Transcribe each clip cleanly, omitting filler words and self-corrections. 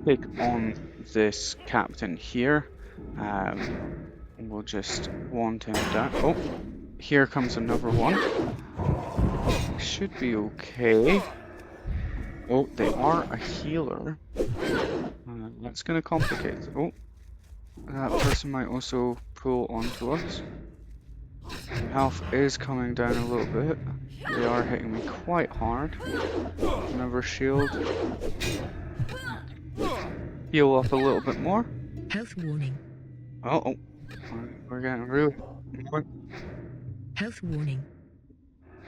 take on this captain here. We'll just wand him down. Oh, here comes another one. Should be okay. Oh, they are a healer. That's going to complicate it. Oh, that person might also pull onto us. Health is coming down a little bit. They are hitting me quite hard. Another shield. Heal up a little bit more. Health warning. Oh, we're getting really... Health warning.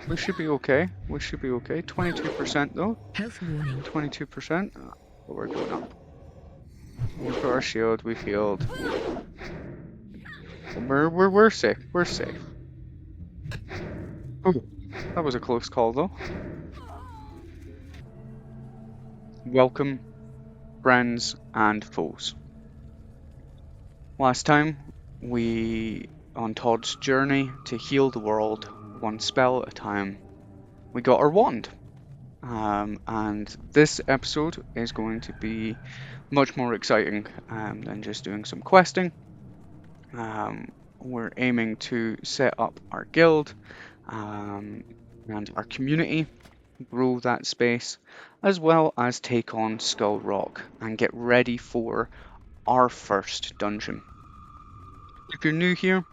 We should be okay. We should be okay. 22% though. Health warning. 22%. But we're going up. We've got our shield. We've healed. We're safe. We're safe. Oh, that was a close call though. Welcome, friends and foes. Last time, on Todd's journey to heal the world, one spell at a time, we got our wand. And this episode is going to be much more exciting than just doing some questing. We're aiming to set up our guild and our community, grow that space, as well as take on Skull Rock and get ready for our first dungeon. If you're new here,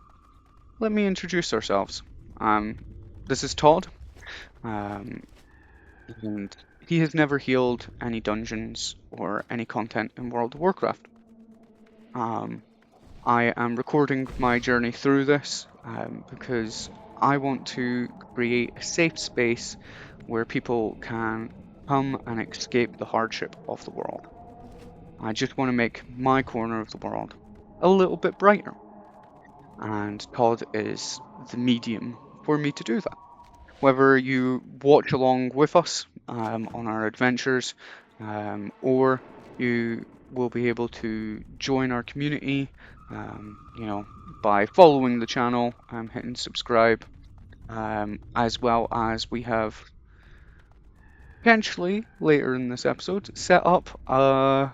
let me introduce ourselves. This is Todd, and he has never healed any dungeons or any content in World of Warcraft. I am recording my journey through this because I want to create a safe space where people can come and escape the hardship of the world. I just want to make my corner of the world a little bit brighter. And Todd is the medium for me to do that. Whether you watch along with us on our adventures, or you will be able to join our community, by following the channel and hitting subscribe, as well as we have potentially later in this episode set up a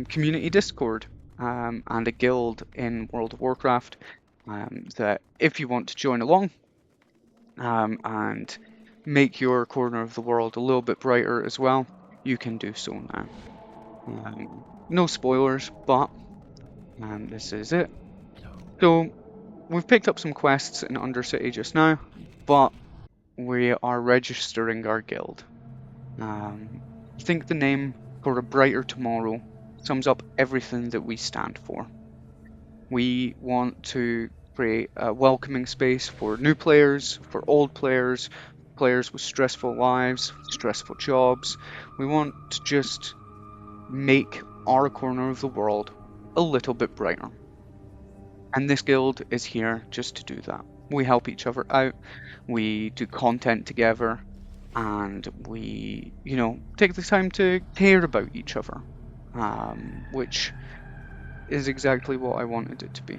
community Discord and a guild in World of Warcraft. That if you want to join along and make your corner of the world a little bit brighter as well, you can do so now. No spoilers, but this is it. So we've picked up some quests in Undercity just now, but we are registering our guild. I think the name for a brighter tomorrow sums up everything that we stand for. We want to create a welcoming space for new players, for old players, players with stressful lives, stressful jobs. We want to just make our corner of the world a little bit brighter. And this guild is here just to do that. We help each other out, we do content together, and we, take the time to care about each other, which is exactly what I wanted it to be.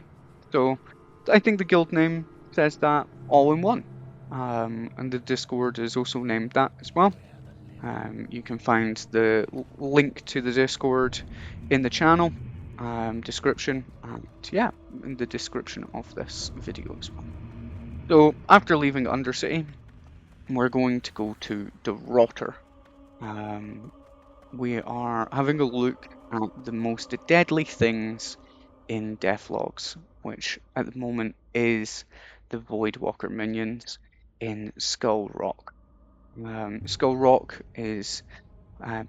So I think the guild name says that all in one. And the Discord is also named that as well. You can find the link to the Discord in the channel description, and in the description of this video as well. So after leaving Undercity, we're going to go to the Rotter. We are having a look at the most deadly things in Deathlogs, which at the moment is the Voidwalker minions in Skull Rock. Skull Rock is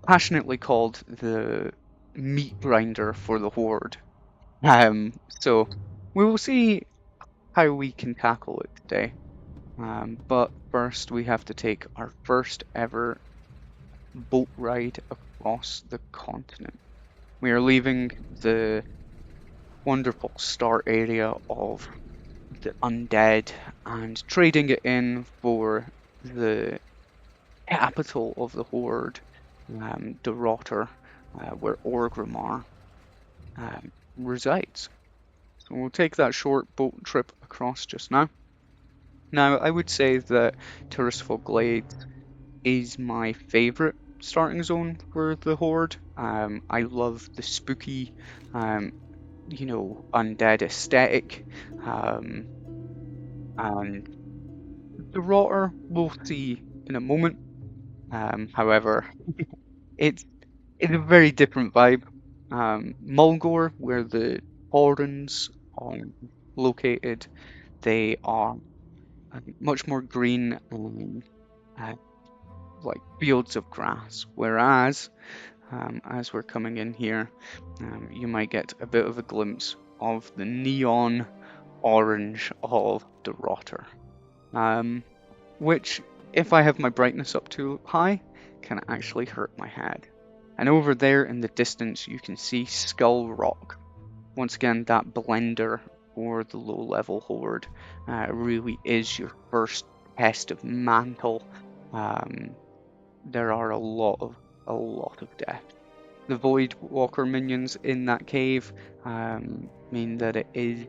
passionately called the meat grinder for the Horde. So we will see how we can tackle it today. But first we have to take our first ever boat ride across the continent. We are leaving the wonderful start area of the undead and trading it in for the capital of the Horde, the Rotter, where Orgrimmar resides. So we'll take that short boat trip across just now. Now, I would say that Tirisfal Glade is my favourite starting zone for the Horde. I love the spooky, um, undead aesthetic. Um, and the Rotter we'll see in a moment. However, it's it's a very different vibe. Mulgore, where the Horns are located, they are much more green and uh, like fields of grass. Whereas, as we're coming in here, you might get a bit of a glimpse of the neon orange of the Rotter. Which, if I have my brightness up too high, can actually hurt my head. And over there in the distance, you can see Skull Rock. Once again, that blender for the low level horde really is your first test of mantle. There are a lot of death. The Void Walker minions in that cave mean that it is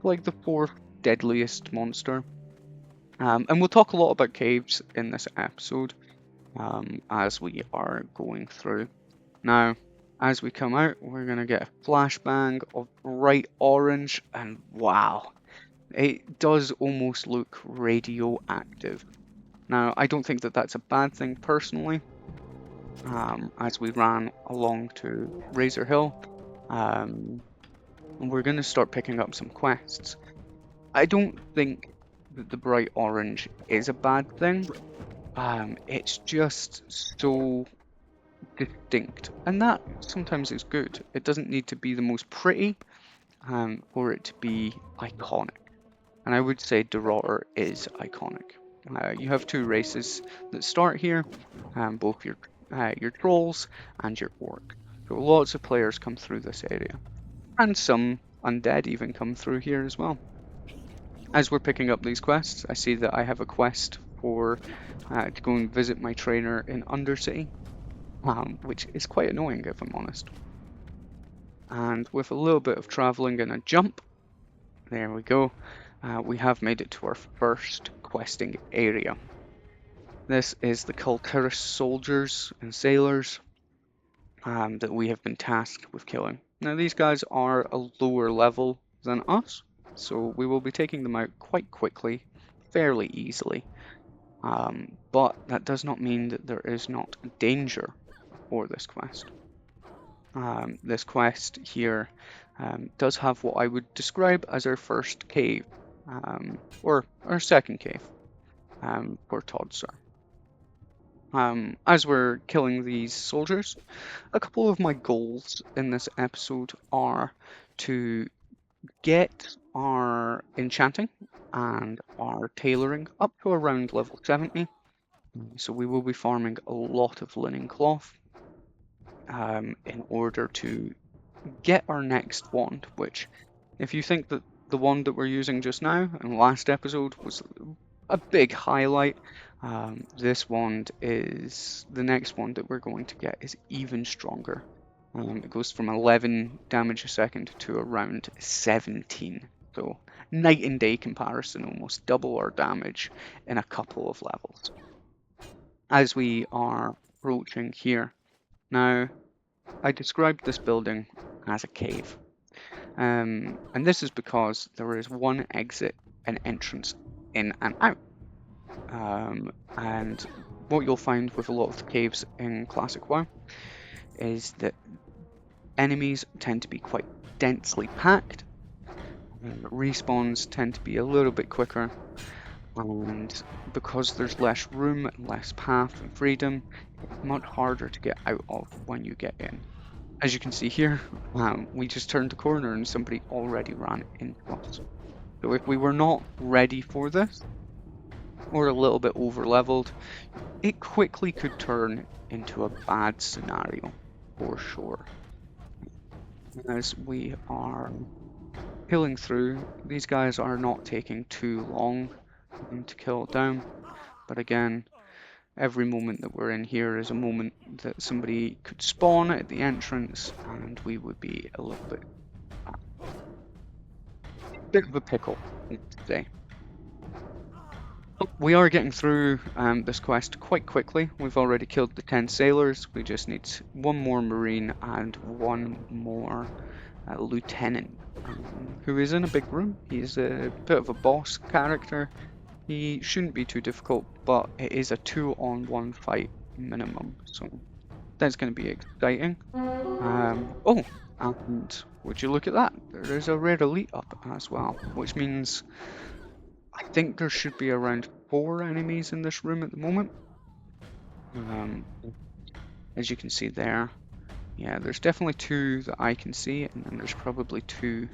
like the fourth deadliest monster. And we'll talk a lot about caves in this episode as we are going through. Now, as we come out, we're going to get a flashbang of bright orange, and wow, it does almost look radioactive. Now, I don't think that that's a bad thing personally, as we ran along to Razor Hill. We're going to start picking up some quests. I don't think that the bright orange is a bad thing. It's just so distinct, and that sometimes is good. It doesn't need to be the most pretty for it to be iconic. And I would say Dorother is iconic. You have two races that start here, both your trolls and your orc. So lots of players come through this area, and some undead even come through here as well. As we're picking up these quests, I see that I have a quest for to go and visit my trainer in Undercity, which is quite annoying if I'm honest. And with a little bit of travelling and a jump, there we go, we have made it to our first questing area. This is the Kultiris soldiers and sailors that we have been tasked with killing. Now these guys are a lower level than us, so we will be taking them out quite quickly, fairly easily. But that does not mean that there is not danger for this quest. This quest here does have what I would describe as our first cave, or our second cave, for Todser. As we're killing these soldiers, a couple of my goals in this episode are to get our enchanting and our tailoring up to around level 70. So we will be farming a lot of linen cloth in order to get our next wand, which, if you think that the wand that we're using just now in last episode was a big highlight, this wand is the next wand that we're going to get is even stronger. It goes from 11 damage a second to around 17. So night and day comparison, almost double our damage in a couple of levels. As we are approaching here. Now, I described this building as a cave. And this is because there is one exit and entrance in and out. And what you'll find with a lot of the caves in Classic WoW is that enemies tend to be quite densely packed, respawns tend to be a little bit quicker, and because there's less room and less path and freedom, it's much harder to get out of when you get in. As you can see here, we just turned the corner and somebody already ran into us. So if we were not ready for this, or a little bit over leveled, it quickly could turn into a bad scenario, for sure. As we are killing through, these guys are not taking too long to kill down, but again, every moment that we're in here is a moment that somebody could spawn at the entrance and we would be a little bit of a pickle, I'd say. We are getting through this quest quite quickly. We've already killed the 10 sailors. We just need one more marine and one more lieutenant, who is in a big room. He's a bit of a boss character. He shouldn't be too difficult, but it is a 2-on-1 fight minimum, so that's going to be exciting. Oh, and would you look at that? There is a rare elite up as well, which means I think there should be around 4 enemies in this room at the moment. Um, as you can see there, yeah, there's definitely 2 that I can see, and then there's probably 2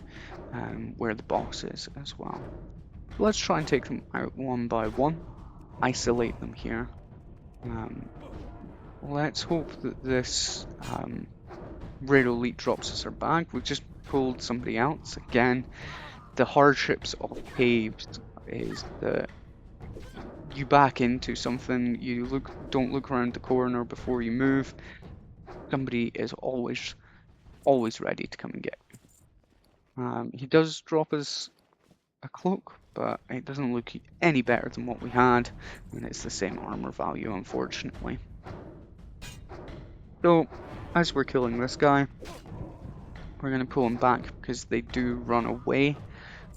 where the boss is as well. Let's try and take them out one by one, isolate them here. Let's hope that this rare elite drops us our bag. We've just pulled somebody else. Again, the hardships of caves is that you back into something, you don't look around the corner before you move. Somebody is always ready to come and get you. He does drop us a cloak, but it doesn't look any better than what we had, and it's the same armor value, unfortunately. So, as we're killing this guy, we're going to pull him back because they do run away.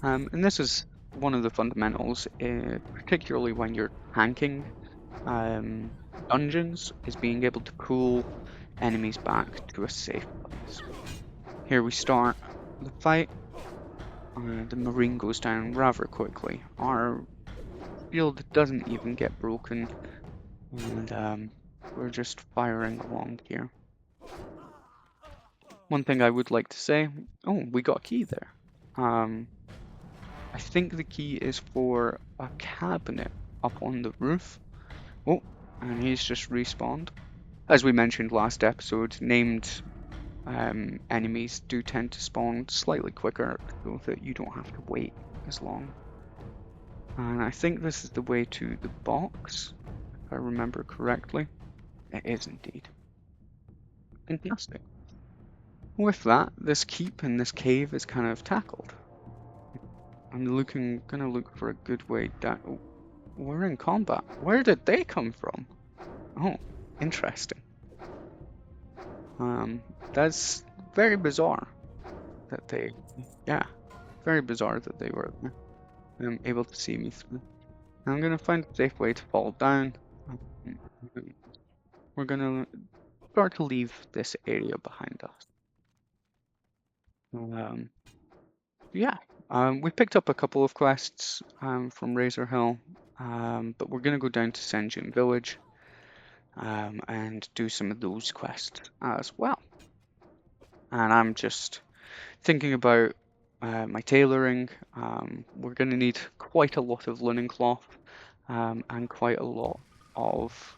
And this is one of the fundamentals, particularly when you're tanking dungeons, is being able to pull enemies back to a safe place. Here we start the fight. The marine goes down rather quickly. Our shield doesn't even get broken, and we're just firing along here. One thing I would like to say, oh, we got a key there. I think the key is for a cabinet up on the roof. Oh, and he's just respawned. As we mentioned last episode, named enemies do tend to spawn slightly quicker so that you don't have to wait as long. And I think this is the way to the box, if I remember correctly. It is indeed. Fantastic. With that, this keep in this cave is kind of tackled. I'm gonna look for a good way down. Oh, we're in combat. Where did they come from? Oh, interesting. That's very bizarre that they, yeah, very bizarre that they were able to see me through. I'm gonna find a safe way to fall down. We're gonna start to leave this area behind us. Yeah, we picked up a couple of quests from Razor Hill, but we're gonna go down to Senjin Village and do some of those quests as well. And I'm just thinking about my tailoring. We're going to need quite a lot of linen cloth and quite a lot of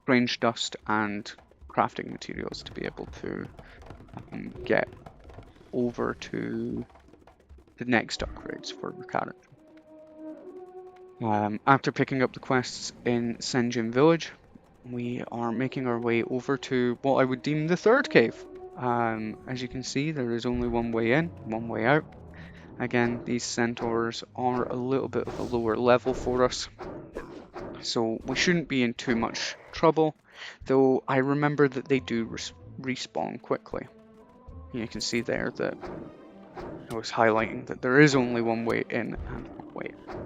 range dust and crafting materials to be able to get over to the next upgrades for the character. After picking up the quests in Senjin Village, we are making our way over to what I would deem the third cave. As you can see, there is only one way in, one way out. Again, these centaurs are a little bit of a lower level for us, so we shouldn't be in too much trouble, though I remember that they do respawn quickly. You can see there that I was highlighting that there is only one way in and one way out.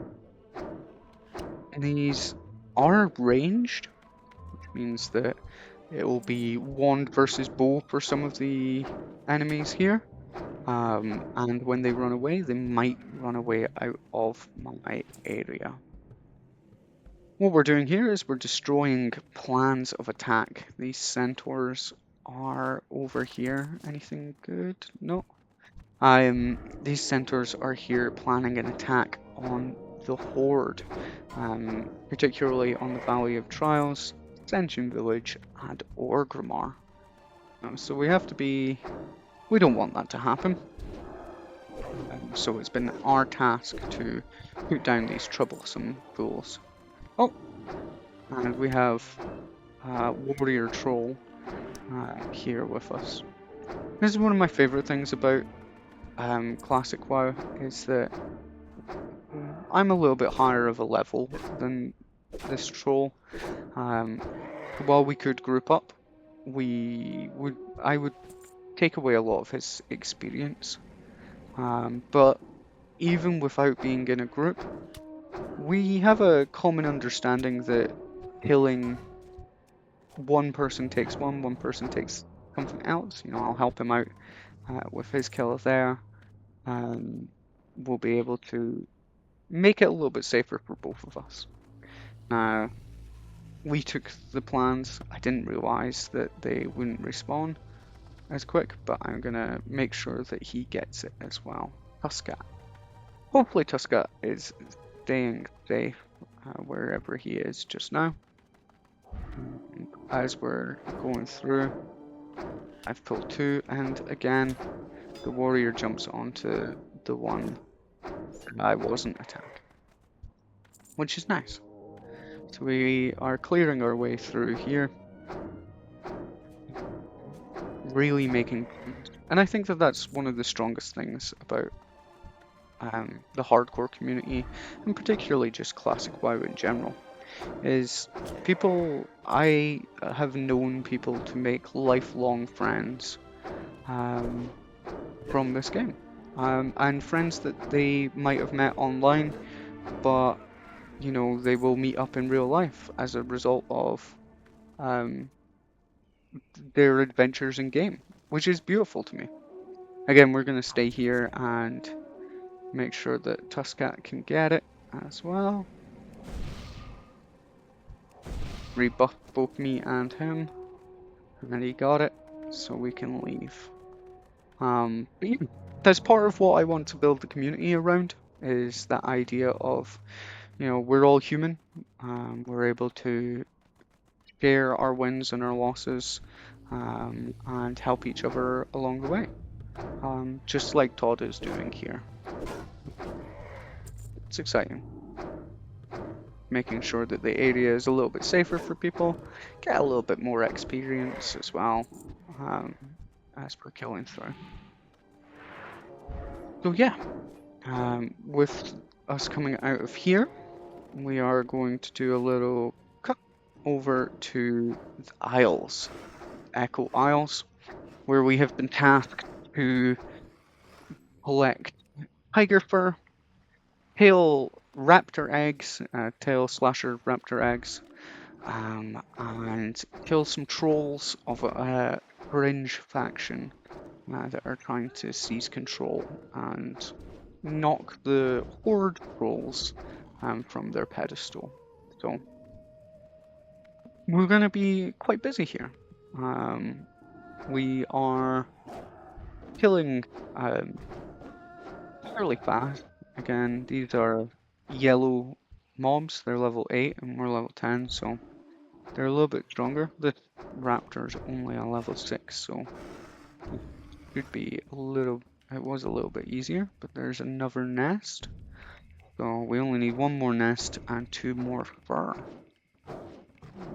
And these are ranged, which means that it will be wand versus bow for some of the enemies here. And when they run away, they might run away out of my area. What we're doing here is we're destroying plans of attack. These centaurs are over here. Anything good? No. These centaurs are here planning an attack on the Horde, particularly on the Valley of Trials, Senjin Village, and Orgrimmar. So we have to be... We don't want that to happen. So it's been our task to put down these troublesome fools. Oh! And we have Warrior Troll here with us. This is one of my favourite things about Classic WoW, is that I'm a little bit higher of a level than this troll. Um, while we could group up, I would take away a lot of his experience. But even without being in a group, we have a common understanding that killing one person takes one person takes something else. You know, I'll help him out with his kill there, and we'll be able to make it a little bit safer for both of us. Now, we took the plans. I didn't realize that they wouldn't respawn as quick, but I'm gonna make sure that he gets it as well. Tuscat. Hopefully Tuscat is staying safe wherever he is just now. As we're going through, I've pulled two, and again, the warrior jumps onto the one that I wasn't attacking, which is nice. So we are clearing our way through here, really making, and I think that that's one of the strongest things about the hardcore community, and particularly just classic WoW in general, is I have known people to make lifelong friends from this game. And friends that they might have met online, but you know, they will meet up in real life as a result of um, their adventures in game, which is beautiful to me. Again, we're going to stay here and make sure that Tuscat can get it as well. Rebuff both me and him, and he got it, so we can leave. But yeah, that's part of what I want to build the community around, is that idea of, you know, we're all human. We're able to share our wins and our losses, and help each other along the way, just like Todd is doing here. It's exciting. Making sure that the area is a little bit safer for people, get a little bit more experience as well, as we're killing through. So yeah, with us coming out of here, we are going to do a little cut over to the Isles, Echo Isles, where we have been tasked to collect tiger fur, tail raptor eggs, tail slasher raptor eggs, and kill some trolls of a fringe faction that are trying to seize control and knock the horde trolls from their pedestal. So we're going to be quite busy here. We are killing fairly fast. Again, these are yellow mobs. They're level 8 and we're level 10, so they're a little bit stronger. The raptor's only a level 6, so it should be it was a little bit easier, but there's another nest. So we only need one more nest and 2 more fur,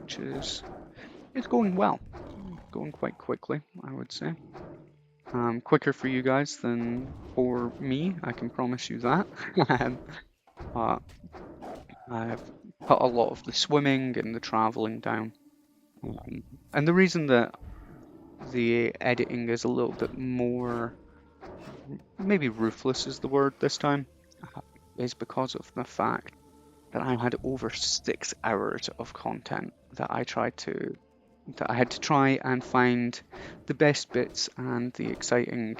which is, it's going well. Going quite quickly, I would say. Quicker for you guys than for me, I can promise you that. But I've cut a lot of the swimming and the traveling down. And the reason that the editing is a little bit more, maybe ruthless is the word this time, is because of the fact that I had over 6 hours of content that I had to try and find the best bits and the exciting,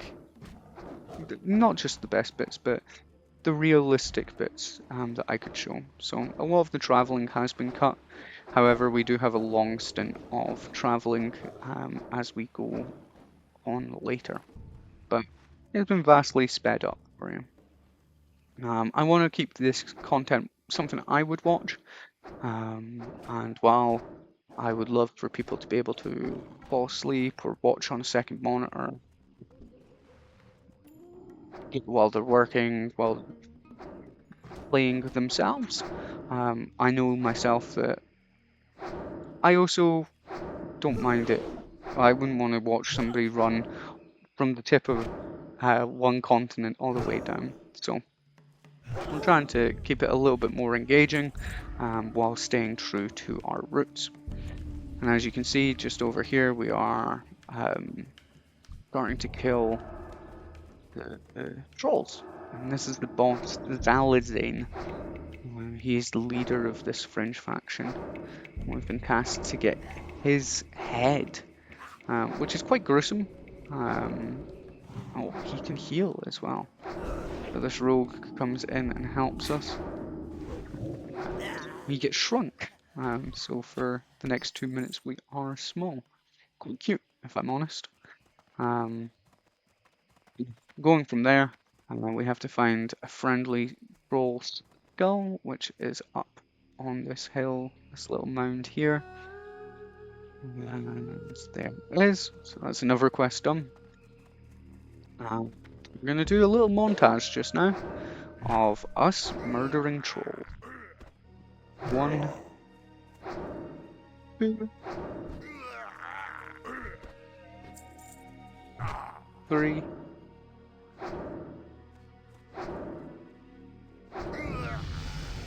not just the best bits, but the realistic bits that I could show. So a lot of the traveling has been cut. However, we do have a long stint of traveling as we go on later. But it's been vastly sped up for you. I want to keep this content something I would watch. And while I would love for people to be able to fall asleep or watch on a second monitor while they're working, while playing themselves, I know myself that I also don't mind it. I wouldn't want to watch somebody run from the tip of one continent all the way down. So I'm trying to keep it a little bit more engaging while staying true to our roots. And as you can see, just over here, we are starting to kill the trolls. And this is the boss, Zalazane. He's the leader of this fringe faction. We've been tasked to get his head, which is quite gruesome. Oh, he can heal as well. So this rogue comes in and helps us. We get shrunk. So for the next 2 minutes we are small. Quite cute, if I'm honest. Going from there, we have to find a friendly troll skull, which is up on this hill, this little mound here. And there it is. So that's another quest done. We're going to do a little montage just now of us murdering trolls. 1, 2, 3.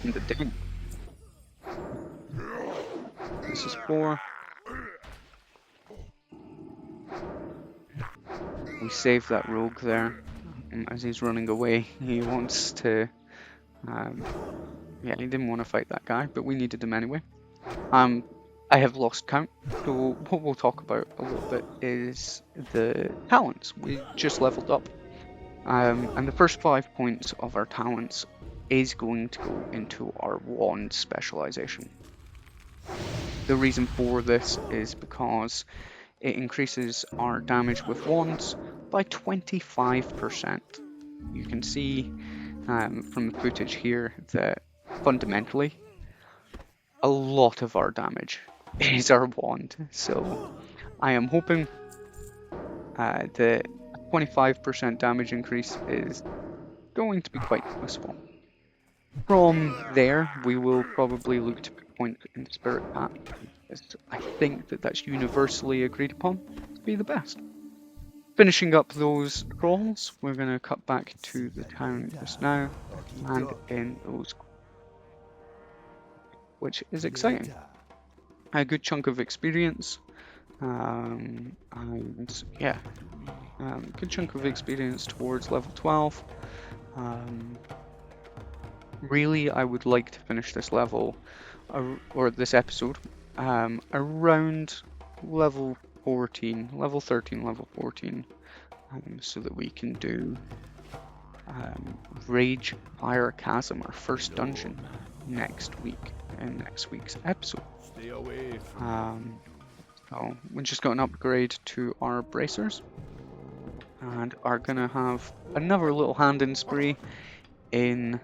And the den. This is 4. We saved that rogue there. As he's running away, he wants to. Yeah, he didn't want to fight that guy, but we needed him anyway. I have lost count, so what we'll talk about a little bit is the talents. We just leveled up, and the first 5 points of our talents is going to go into our wand specialization. The reason for this is because it increases our damage with wands by 25%. You can see from the footage here that fundamentally a lot of our damage is our wand. So I am hoping the 25% damage increase is going to be quite useful. From there, we will probably look to put points in Spirit Path. I think that that's universally agreed upon to be the best. Finishing up those trolls, we're going to cut back to the town just now and in those, which is exciting. A good chunk of experience, and yeah, good chunk of experience towards level 12. Really, I would like to finish this level, or this episode, around level 14, level 13, level 14, so that we can do Rage Fire Chasm, our first dungeon, next week, in next week's episode. Stay away So we just got an upgrade to our bracers, and are gonna have another little hand-in spree in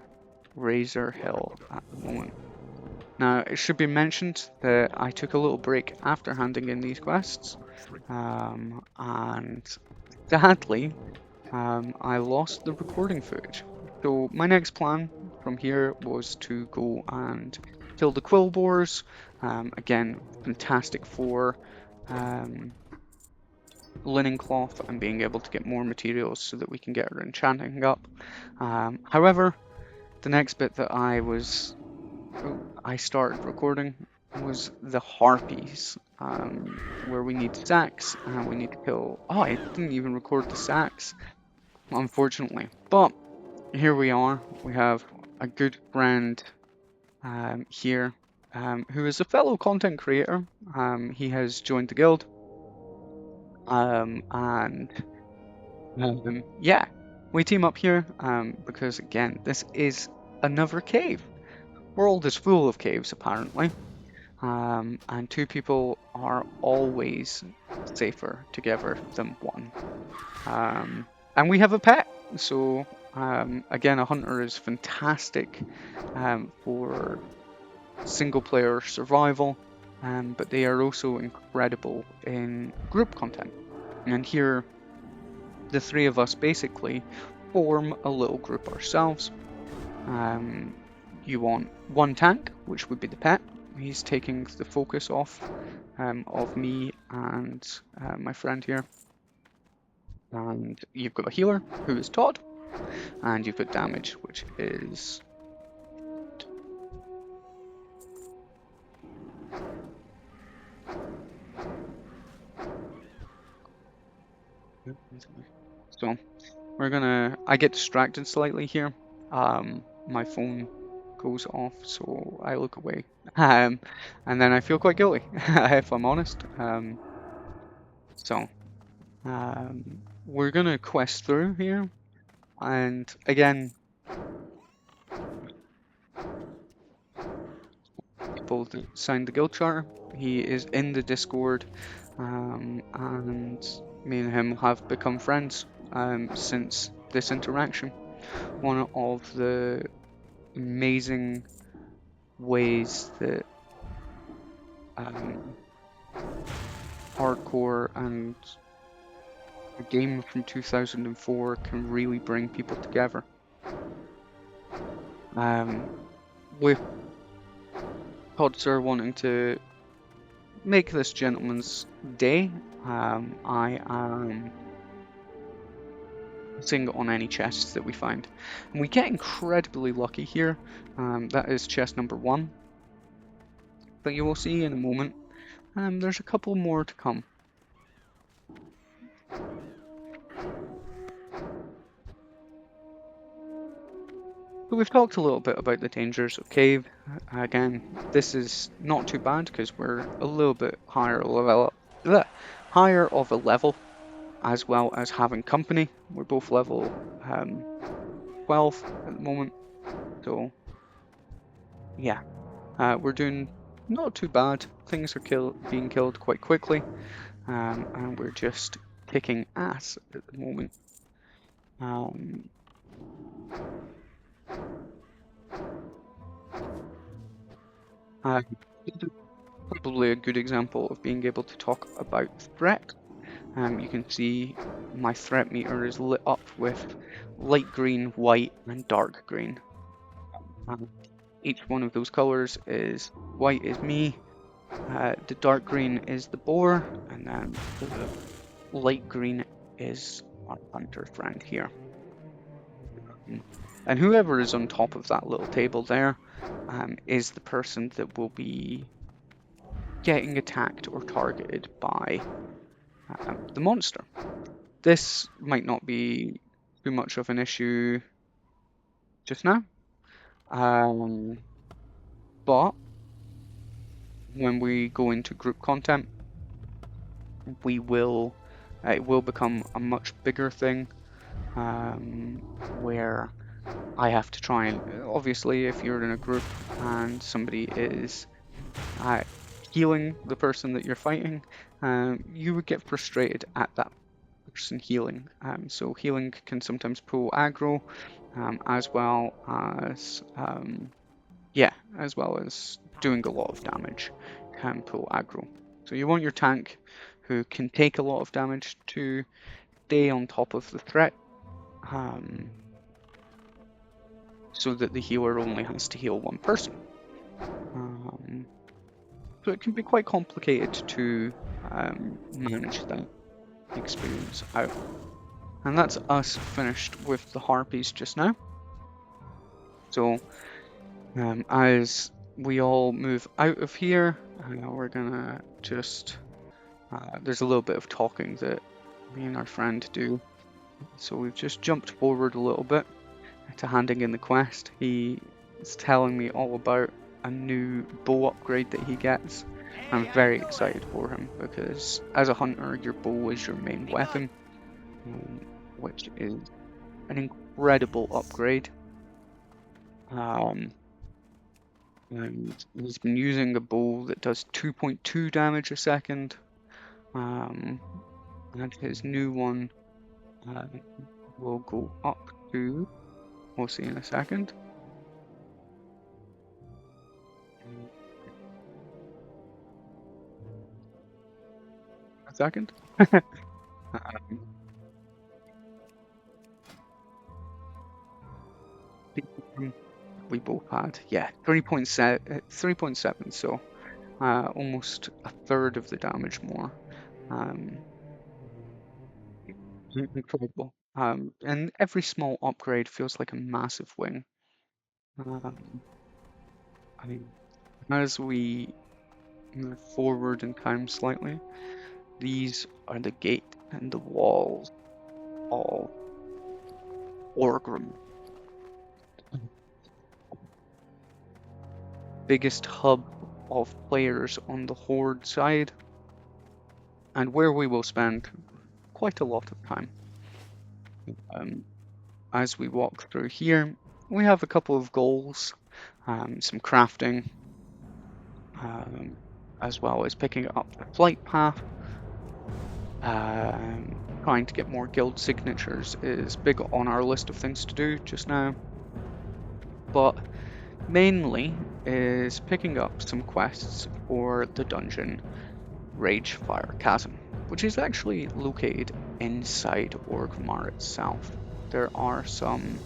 Razor Hill at the moment. Now, it should be mentioned that I took a little break after handing in these quests, and sadly, I lost the recording footage. So my next plan from here was to go and kill the quill boars. Again, fantastic for linen cloth and being able to get more materials so that we can get our enchanting up. However, the next bit that I started recording was the harpies, where we need sacks and we need to kill. Oh, I didn't even record the sacks, unfortunately. But here we are. We have a good friend here, who is a fellow content creator. He has joined the guild, and yeah, we team up here because again, this is another cave. World is full of caves apparently, and 2 people are always safer together than 1. And we have a pet, so again, a hunter is fantastic for single player survival, but they are also incredible in group content. And here, the 3 of us basically form a little group ourselves. You want 1 tank, which would be the pet. He's taking the focus off of me and my friend here. And you've got a healer, who is Todd. and you've got damage, which is so I get distracted slightly here. My phone goes off, so I look away. Um, and then I feel quite guilty, if I'm honest. So we're gonna quest through here, and again, people that signed the guild charter. He is in the Discord, and me and him have become friends since this interaction. One of the amazing ways that um, hardcore and a game from 2004 can really bring people together. With Podser wanting to make this gentleman's day, I am sing on any chests that we find. And we get incredibly lucky here. That is chest number 1. But you will see in a moment, there's a couple more to come. But we've talked a little bit about the dangers of cave. Again, this is not too bad because we're a little bit higher of a level, as well as having company. We're both level 12 at the moment, so yeah, we're doing not too bad. Things are being killed quite quickly, and we're just kicking ass at the moment. This is probably a good example of being able to talk about threat. You can see my threat meter is lit up with light green, white, and dark green. Each one of those colors is white is me, the dark green is the boar, and then the light green is our hunter friend here. And whoever is on top of that little table there is the person that will be getting attacked or targeted by the monster. This might not be too much of an issue just now, but when we go into group content, it will become a much bigger thing, where I have to try and obviously if you're in a group and somebody is healing the person that you're fighting, you would get frustrated at that person healing. So healing can sometimes pull aggro, as well as doing a lot of damage can pull aggro. So you want your tank who can take a lot of damage to stay on top of the threat, so that the healer only has to heal one person. So it can be quite complicated to manage that experience out. And that's us finished with the harpies just now. So as we all move out of here, we're gonna just there's a little bit of talking that me and our friend do. So we've just jumped forward a little bit to handing in the quest. He is telling me all about a new bow upgrade that he gets. I'm very excited for him because as a hunter, your bow is your main weapon, which is an incredible upgrade. And he's been using a bow that does 2.2 damage a second, and his new one will go up to, we'll see in a second. A second. We both had, yeah, 3.7, so almost a third of the damage more. Incredible. And every small upgrade feels like a massive win. Um, I mean, as we move forward in time slightly, these are the gate and the walls of Orgrim, biggest hub of players on the Horde side, and where we will spend quite a lot of time. Um, as we walk through here, we have a couple of goals, some crafting, um, as well as picking up the flight path. Trying to get more guild signatures is big on our list of things to do just now, but mainly is picking up some quests for the dungeon Ragefire Chasm, which is actually located inside Orgrimmar itself. There are some,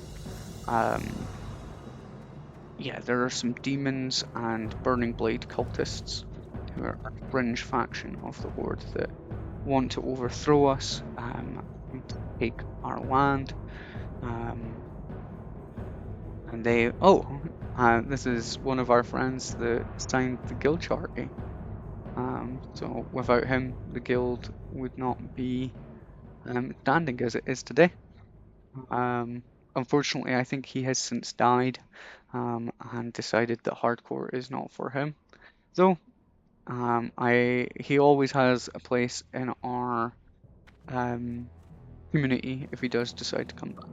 um, yeah, there are some demons and Burning Blade cultists who are a fringe faction of the Horde that want to overthrow us, and take our land. Um, and this is one of our friends that signed the guild charter. So without him, the guild would not be standing as it is today. Um, Unfortunately, I think he has since died, and decided that hardcore is not for him. Though, he always has a place in our um, community if he does decide to come back.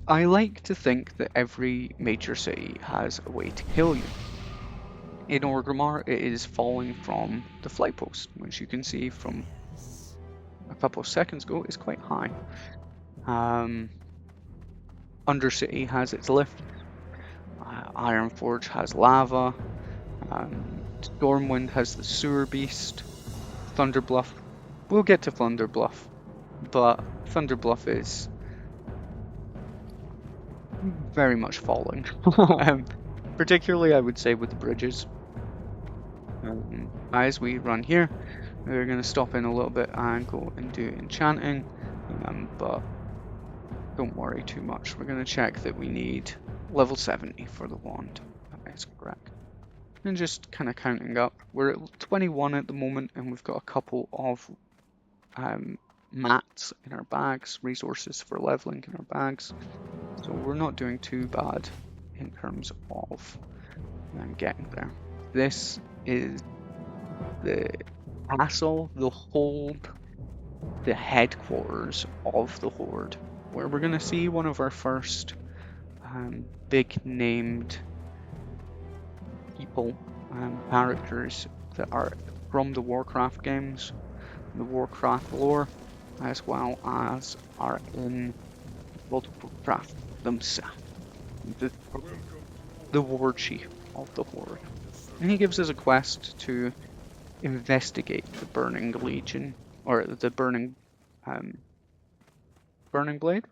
I like to think that every major city has a way to kill you. In Orgrimmar, it is falling from the flight post, which you can see from a couple of seconds ago is quite high. Um, Undercity has its lift. Ironforge has lava. Stormwind has the sewer beast. Thunderbluff. We'll get to Thunderbluff, but Thunderbluff is very much falling. um, Particularly, I would say, with the bridges. As we run here, we're going to stop in a little bit and go and do enchanting, but don't worry too much. We're going to check that we need level 70 for the wand. That is correct. And just kind of counting up. We're at 21 at the moment, and we've got a couple of mats in our bags, resources for leveling in our bags. So we're not doing too bad in terms of getting there. This is the castle, the hold, the headquarters of the Horde, where we're going to see one of our first big named people, characters that are from the Warcraft games, the Warcraft lore, as well as are in World of Warcraft themselves. The, the War Chief of the Horde. And he gives us a quest to investigate the Burning Legion, or the um, Burning Blade,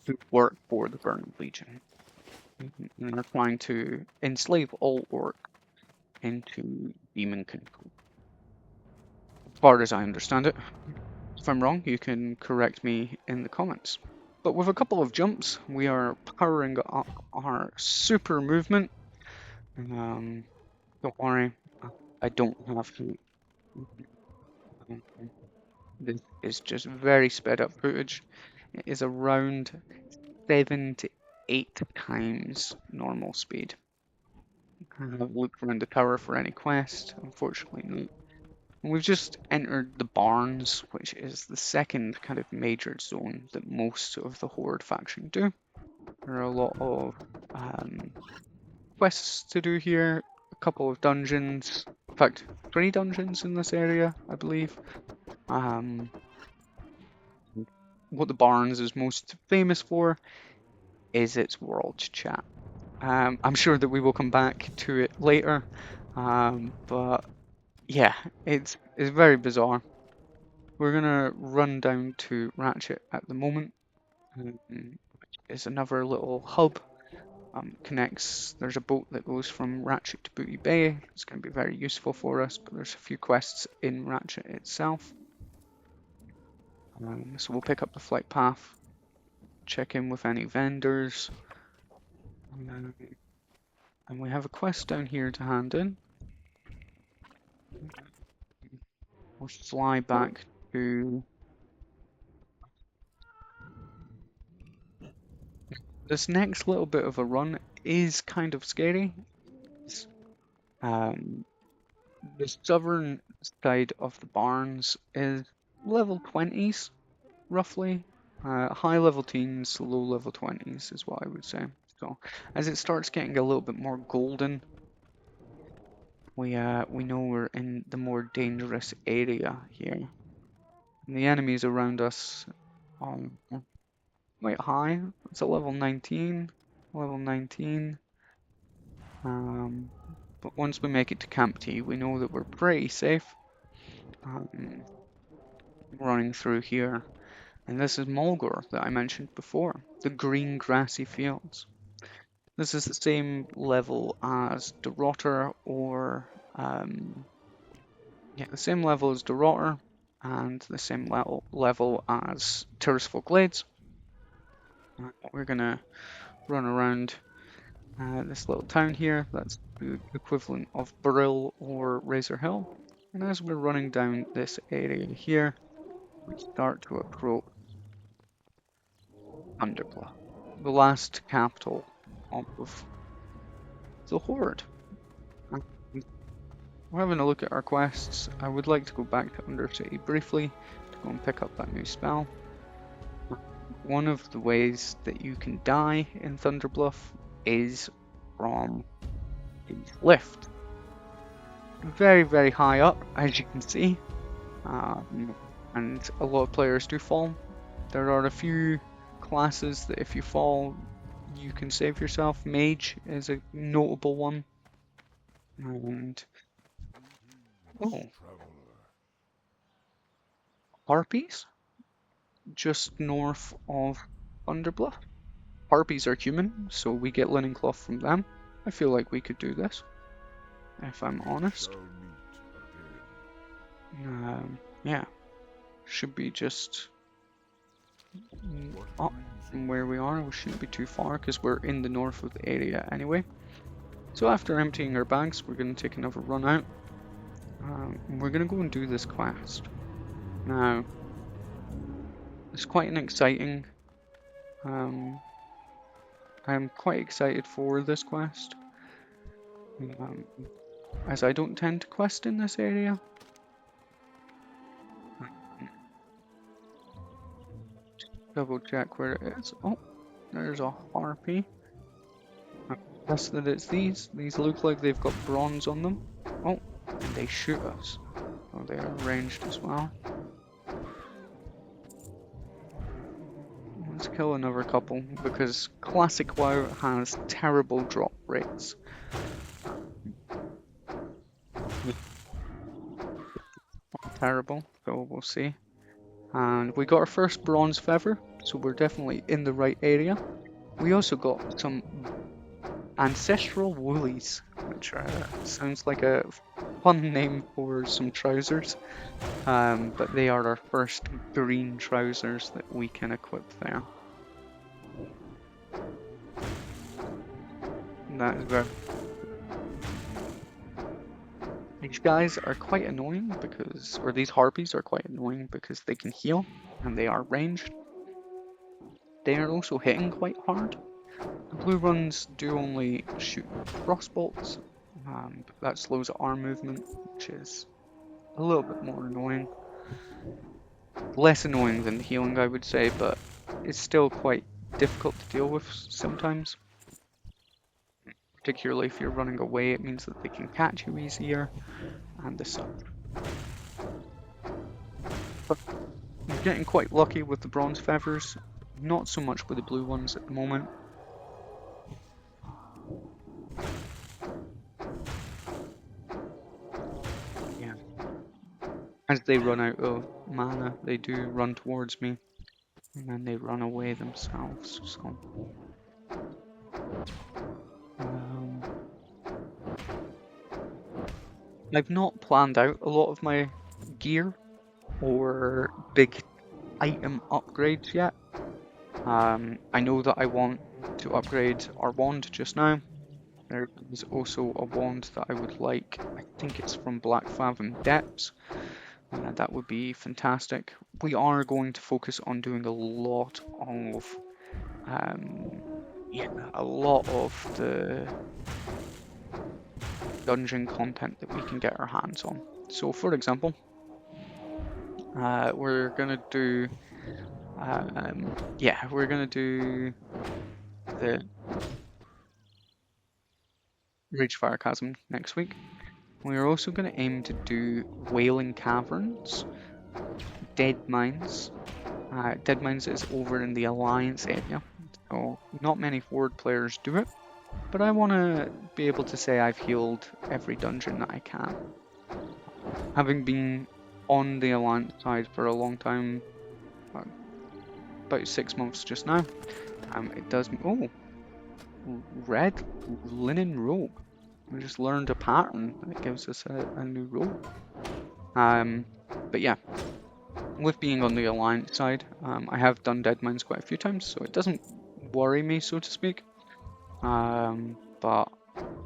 to work for the Burning Legion. And they're trying to enslave all orc into demon control. As far as I understand it. If I'm wrong, you can correct me in the comments. But with a couple of jumps, we are powering up our super movement. Don't worry, I don't have to. This is just very sped up footage. It is around 7 to 8 times normal speed. I've looked around the tower for any quest, unfortunately not. We've just entered the Barns, which is the second kind of major zone that most of the Horde faction do. There are a lot of quests to do here, a couple of dungeons, in fact, 3 dungeons in this area, I believe. What the Barns is most famous for is its world chat. I'm sure that we will come back to it later, but yeah, it's very bizarre. We're gonna run down to Ratchet at the moment, which is another little hub. Connects. There's a boat that goes from Ratchet to Booty Bay. It's going to be very useful for us, but there's a few quests in Ratchet itself. So we'll pick up the flight path, check in with any vendors, and we have a quest down here to hand in. We'll fly back to this next little bit of a run is kind of scary. Um, the southern side of the barns is level 20s, roughly. High level teens, low level 20s is what I would say. So as it starts getting a little bit more golden, we know we're in the more dangerous area here. And the enemies around us are quite high. It's a level 19, level 19. But once we make it to Camp T, we know that we're pretty safe. Running through here. And this is Mulgore that I mentioned before, the green grassy fields. This is the same level as Durotter the same level as Durotter and the same level as Tirisfal Glades. We're gonna run around this little town here. That's the equivalent of Brill or Razor Hill. And as we're running down this area here, we start to approach Underclaw, the last capital of the Horde. And we're having a look at our quests. I would like to go back to Undercity briefly to go and pick up that new spell. One of the ways that you can die in Thunderbluff is from the lift. Very, very high up, as you can see. And a lot of players do fall. There are a few classes that if you fall, you can save yourself. Mage is a notable one. And Harpies, just north of Underbluff. Harpies are human, so we get linen cloth from them. I feel like we could do this, if I'm honest. Yeah, should be just up from where we are. We shouldn't be too far because we're in the north of the area anyway. So after emptying our bags, we're going to take another run out. We're going to go and do this quest. Now, it's quite an exciting. I'm quite excited for this quest, as I don't tend to quest in this area. Double check where it is. Oh, there's a harpy. I guess that it's these. These look like they've got bronze on them. Oh, and they shoot us. Oh, they are ranged as well. Let's kill another couple, because Classic WoW has terrible drop rates. Terrible, so we'll see. And we got our first bronze feather, so we're definitely in the right area. We also got some ancestral woolies, which sounds like a fun name for some trousers. But they are our first green trousers that we can equip there. And that is very... These guys are quite annoying because, or these harpies are quite annoying because they can heal and they are ranged. They are also hitting quite hard. The blue ones do only shoot crossbolts, but that slows our movement, which is a little bit more annoying. Less annoying than the healing, I would say, but it's still quite difficult to deal with sometimes. Particularly if you're running away, it means that they can catch you easier, and the such. But I'm getting quite lucky with the bronze feathers, not so much with the blue ones at the moment. Yeah. As they run out of mana, they do run towards me, and then they run away themselves, so... I've not planned out a lot of my gear or big item upgrades yet. I know that I want to upgrade our wand just now. There is also a wand that I would like. I think it's from Black Fathom Depths. That would be fantastic. We are going to focus on doing a lot of, um, yeah, a lot of the dungeon content that we can get our hands on. So, for example, we're gonna do, yeah, we're gonna do the Ragefire Chasm next week. We're also gonna aim to do Wailing Caverns, Dead Mines. Dead Mines is over in the Alliance area, so not many Horde players do it, but I want to be able to say I've healed every dungeon that I can. Having been on the Alliance side for a long time, about 6 months just now, it does. Oh, red linen robe. We just learned a pattern that gives us a new robe. But yeah, with being on the Alliance side, I have done Dead Mines quite a few times, so it doesn't worry me, so to speak. But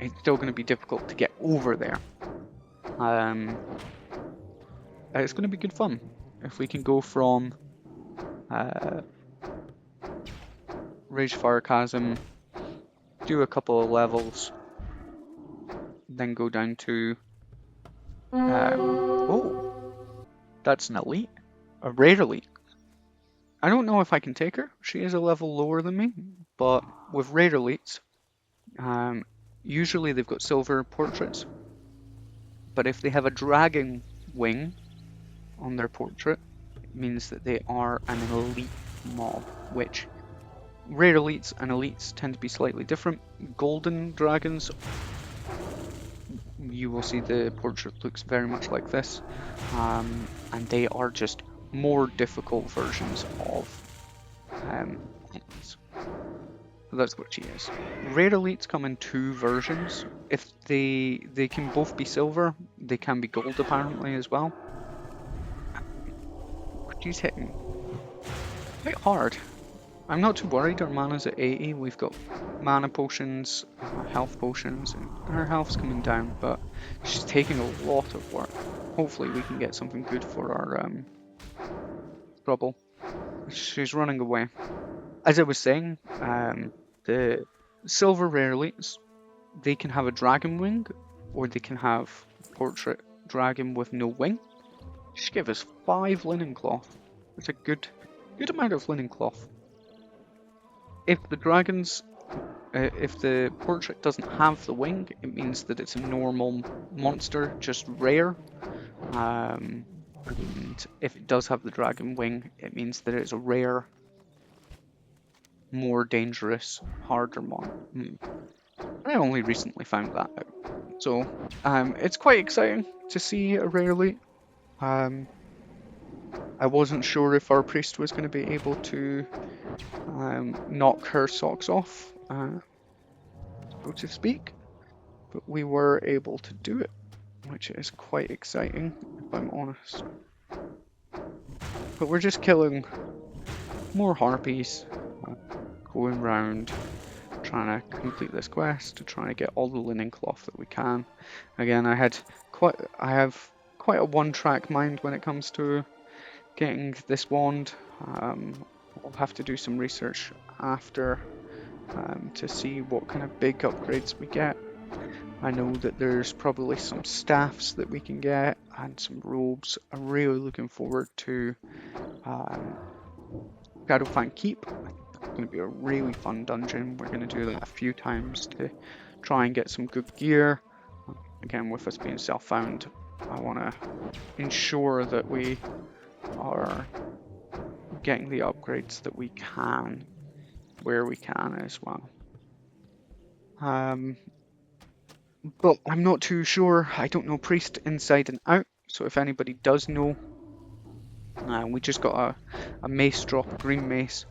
it's still going to be difficult to get over there. It's going to be good fun if we can go from Ragefire Chasm, do a couple of levels, then go down to oh, that's an elite, a rare elite. I don't know if I can take her. She is a level lower than me, but with rare elites, usually they've got silver portraits, but if they have a dragon wing on their portrait, it means that they are an elite mob, which rare elites and elites tend to be slightly different. Golden dragons, you will see the portrait looks very much like this, and they are just more difficult versions of enemies. So that's what she is. Rare elites come in two versions. If they can both be silver, they can be gold apparently as well. She's hitting quite hard. I'm not too worried, our mana's at 80, we've got mana potions, health potions, and her health's coming down, but she's taking a lot of work. Hopefully we can get something good for our trouble. She's running away. As I was saying, the silver rare elites, they can have a dragon wing, or they can have portrait dragon with no wing. She gave us 5 linen cloth. It's a good amount of linen cloth. If the dragons, if the portrait doesn't have the wing, it means that it's a normal monster, just rare. And if it does have the dragon wing, it means that it's a rare, more dangerous, harder mon. I only recently found that out. So, it's quite exciting to see a rare elite. I wasn't sure if our priest was going to be able to knock her socks off, so to speak, but we were able to do it, which is quite exciting, if I'm honest. But we're just killing more harpies, going round, trying to complete this quest, trying to get all the linen cloth that we can. Again, I have quite a one-track mind when it comes to getting this wand. I'll have to do some research after to see what kind of big upgrades we get. I know that there's probably some staffs that we can get and some robes. I'm really looking forward to Shadowfang Keep. I think that's going to be a really fun dungeon. We're going to do that a few times to try and get some good gear. Again, with us being self-found, I want to ensure that we are getting the upgrades that we can where we can as well. But I'm not too sure. I don't know Priest inside and out, so if anybody does know, we just got a mace drop, a green mace.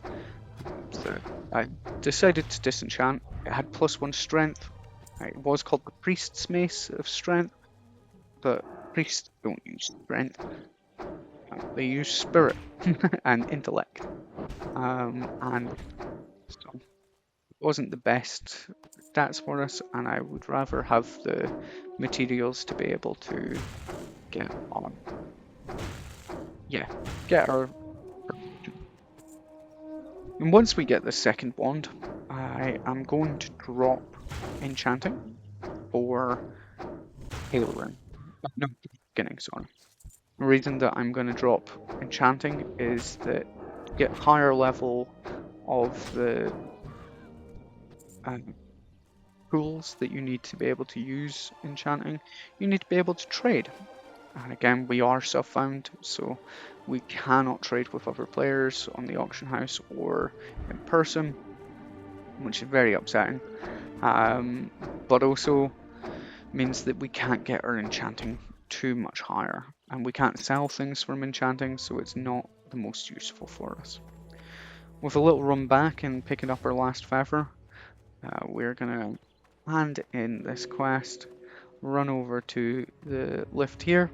So I decided to disenchant. It had +1 strength. It was called the Priest's Mace of Strength, but priests don't use strength. They use spirit and intellect, and so it wasn't the best stats for us, and I would rather have the materials to be able to get on. Yeah, get our. And once we get the second wand, I am going to drop enchanting for tailoring. No, beginning, sorry. The reason that I'm going to drop enchanting is that to get higher level of the um, tools that you need to be able to use enchanting, you need to be able to trade. And again, we are self-found, so we cannot trade with other players on the auction house or in person, which is very upsetting. But also means that we can't get our enchanting too much higher, and we can't sell things from enchanting, so it's not the most useful for us. With a little run back and picking up our last feather, we're gonna hand in this quest, run over to the lift here,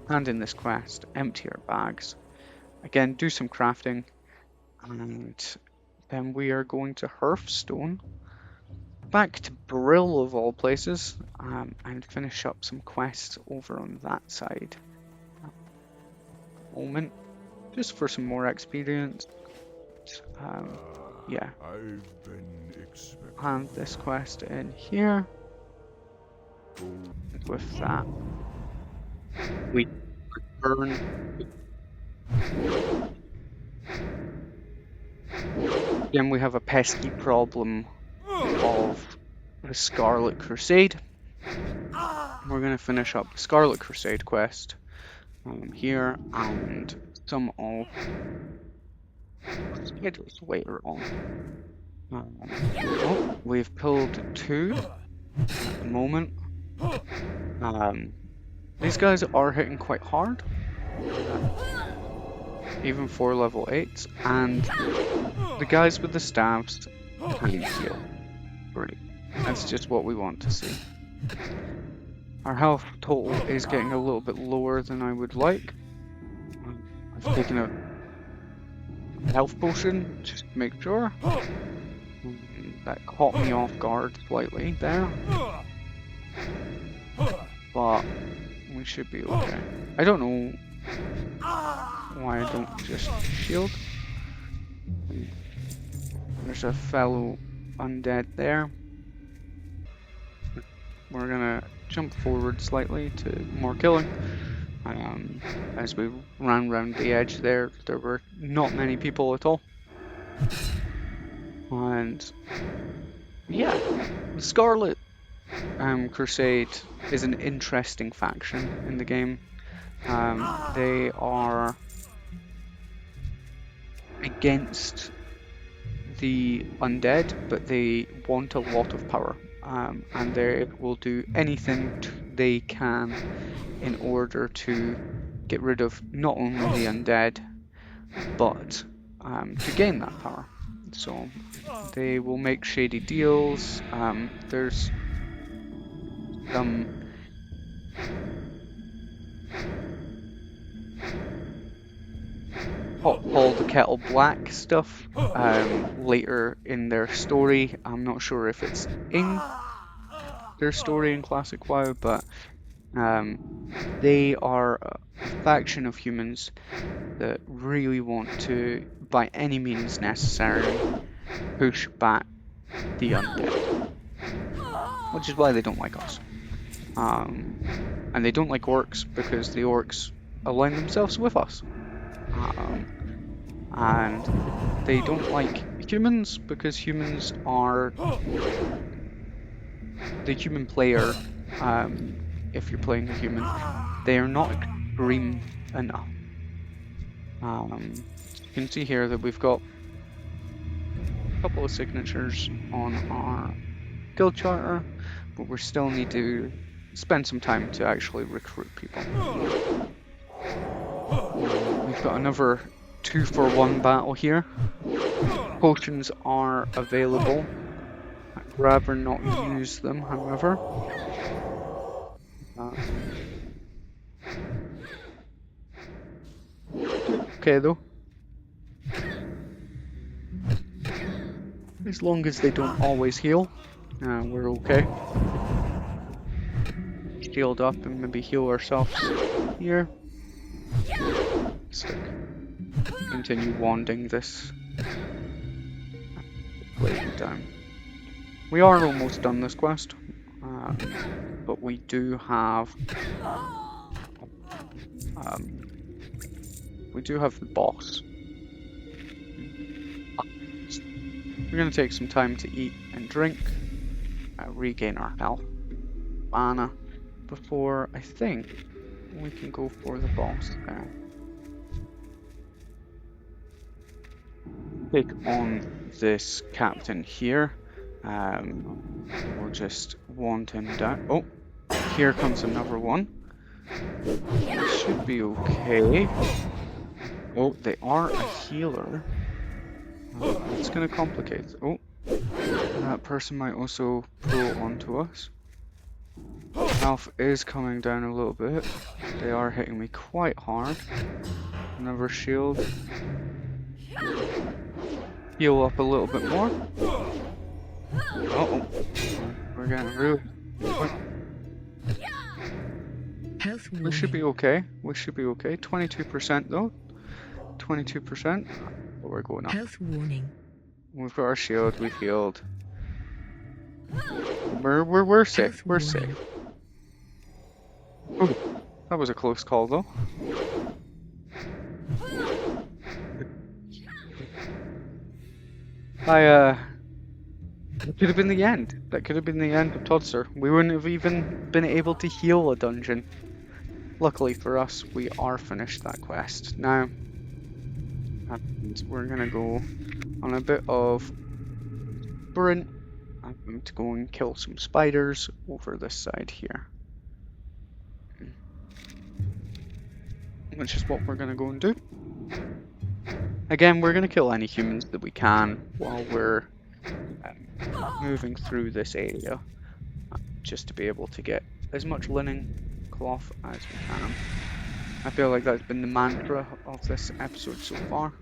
hand in this quest, empty our bags, again do some crafting, and then we are going to Hearthstone, back to Brill of all places, and finish up some quests over on that side. Moment, just for some more experience. Yeah. Hand this quest in here. With that, we burn. Then we have a pesky problem of the Scarlet Crusade. We're going to finish up the Scarlet Crusade quest here, and some of schedules later on. Oh, we've pulled 2 at the moment. These guys are hitting quite hard, even for level 8s, and the guys with the staves can heal. Brilliant. That's just what we want to see. Our health total is getting a little bit lower than I would like. I've taken a health potion just to make sure. That caught me off guard slightly there. But we should be okay. I don't know why I don't just shield. There's a fellow undead there. We're gonna jump forward slightly to more killing. As we ran round the edge there were not many people at all. And yeah, the Scarlet Crusade is an interesting faction in the game. They are against the undead, but they want a lot of power, and they will do anything they can in order to get rid of not only the undead, but to gain that power. So they will make shady deals. There's some pot Paul the Kettle Black stuff later in their story. I'm not sure if it's in their story in Classic WoW, but they are a faction of humans that really want to, by any means necessary, push back the undead, which is why they don't like us. And they don't like orcs because the orcs align themselves with us. And they don't like humans because humans are the human player. If you're playing a human, they are not extreme enough. You can see here that we've got a couple of signatures on our guild charter, but we still need to spend some time to actually recruit people. We've got another 2-for-1 battle here. Potions are available. I'd rather not use them, however. okay though. As long as they don't always heal, we're okay. Shield up and maybe heal ourselves here. Continue wanding this blade down. We are almost done this quest, but we do have the boss. We're going to take some time to eat and drink, regain our health, mana, before I think we can go for the boss there. Take on this captain here. We'll just want him down. Oh, here comes another one. Should be okay. Oh, they are a healer. It's gonna complicate. Oh, that person might also pull onto us. Health is coming down a little bit. They are hitting me quite hard. Another shield. Heal up a little bit more. Uh-oh. We're getting really... Health We should be okay. We should be okay. 22% though. 22%. But we're going up. Health warning. We've got our shield. We've healed. We're safe. Health We're warning. safe. Ooh, that was a close call though. That could have been the end. That could have been the end of Todster. We wouldn't have even been able to heal a dungeon. Luckily for us, we are finished that quest. Now, and we're gonna go on a bit of sprint. I'm going to go and kill some spiders over this side here. Which is what we're gonna go and do. Again, we're gonna kill any humans that we can while we're moving through this area, just to be able to get as much linen cloth as we can. I feel like that's been the mantra of this episode so far.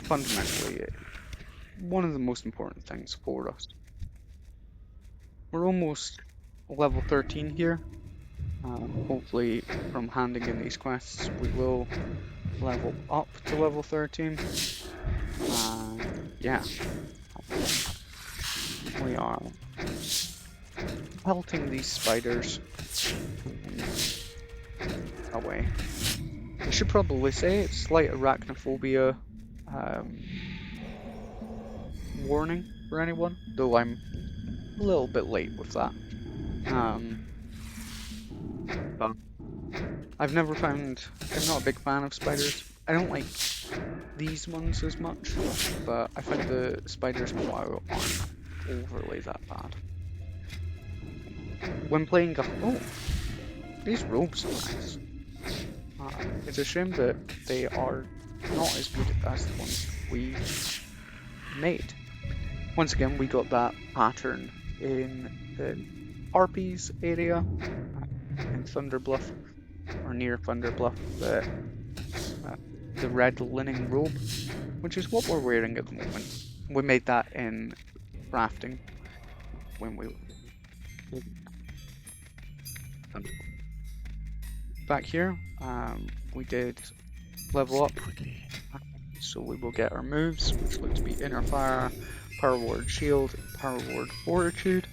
Fundamentally, one of the most important things for us. We're almost level 13 here. Hopefully from handing in these quests we will level up to level 13. Yeah. We are pelting these spiders away. I should probably say it's slight arachnophobia warning for anyone, though I'm a little bit late with that. But I'm not a big fan of spiders. I don't like these ones as much, but I find the spiders in WoW aren't overly that bad. When playing these robes are nice. It's a shame that they are not as good as the ones we made. Once again, we got that pattern in the Harpies area in Thunderbluff, or near Thunderbluff, the red linen robe, which is what we're wearing at the moment. We made that in crafting when we back here. We did level up, so we will get our moves, which look to be Inner Fire, Power Word Shield, Power Word Fortitude,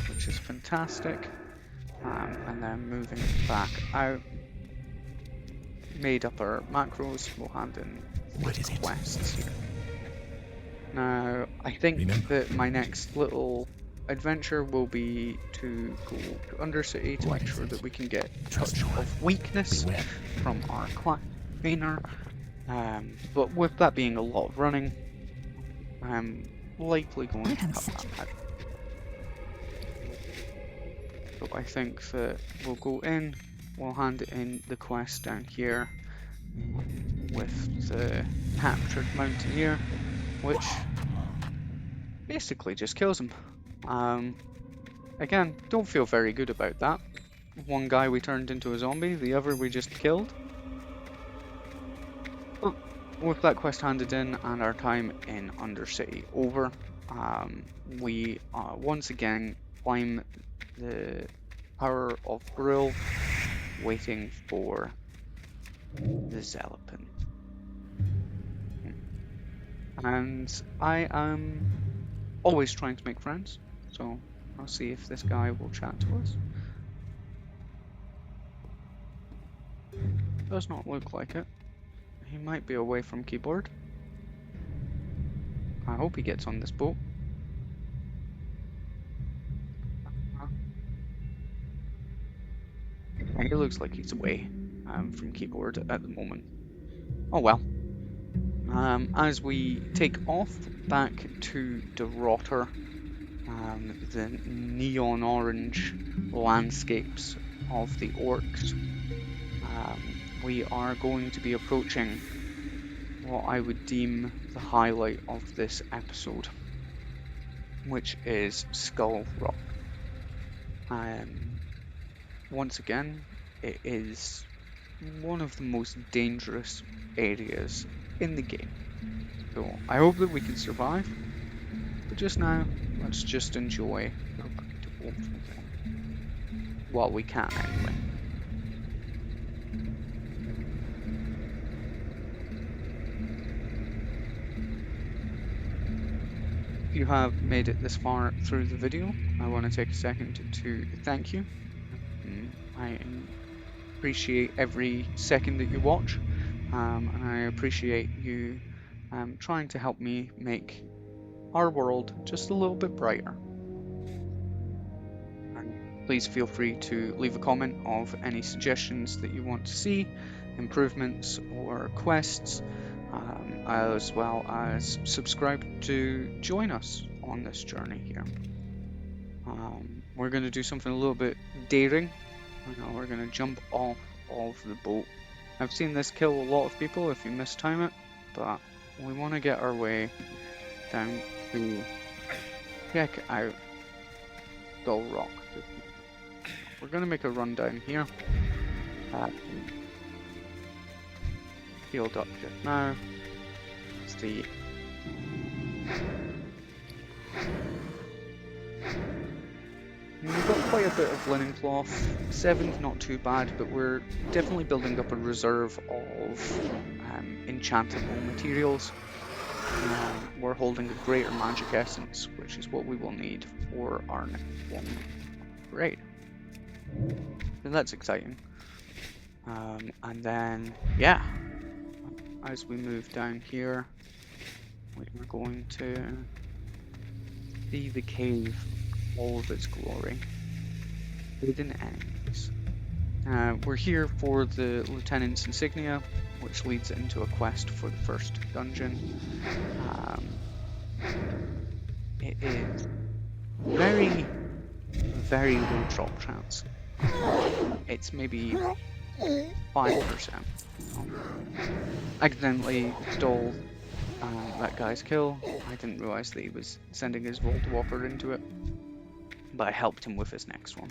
which is fantastic. And then moving back out, made up our macros. We'll hand in quests here. Now, I think that my next little adventure will be to go to Undercity to make sure that we can get Touch of Weakness from our trainer. But with that being a lot of running, I'm likely going to cut that out. So I think that we'll go in, we'll hand in the quest down here with the Captured Mountaineer, which basically just kills him. Again, don't feel very good about that. One guy we turned into a zombie, the other we just killed. But with that quest handed in and our time in Undercity over, we once again climb the Tower of Brill, waiting for the Zealopin. And I am always trying to make friends, so I'll see if this guy will chat to us. Does not look like it. He might be away from keyboard. I hope he gets on this boat. He looks like he's away from keyboard at the moment. Oh well. As we take off back to the Rotter, the neon orange landscapes of the orcs, we are going to be approaching what I would deem the highlight of this episode, which is Skull Rock. Once again, it is one of the most dangerous areas in the game. So I hope that we can survive, but just now, let's just enjoy while we can anyway. If you have made it this far through the video, I want to take a second to thank you. I appreciate every second that you watch, and I appreciate you trying to help me make our world just a little bit brighter. And please feel free to leave a comment of any suggestions that you want to see, improvements or quests, as well as subscribe to join us on this journey here. We're going to do something a little bit daring. We're going to jump off of the boat. I've seen this kill a lot of people if you mistime it, but we want to get our way down to check out Skull Rock. We're going to make a run down here. Healed up just now. Let's see. We've got quite a bit of linen cloth. 7's not too bad, but we're definitely building up a reserve of enchantable materials. We're holding a greater magic essence, which is what we will need for our next one. Great. So that's exciting. And then, yeah, as we move down here, we're going to see the cave, all of its glory, hidden enemies. We're here for the Lieutenant's Insignia, which leads into a quest for the first dungeon. It is very, very low drop chance. It's maybe 5%. Accidentally stole that guy's kill. I didn't realise that he was sending his Vault Walker into it, but I helped him with his next one.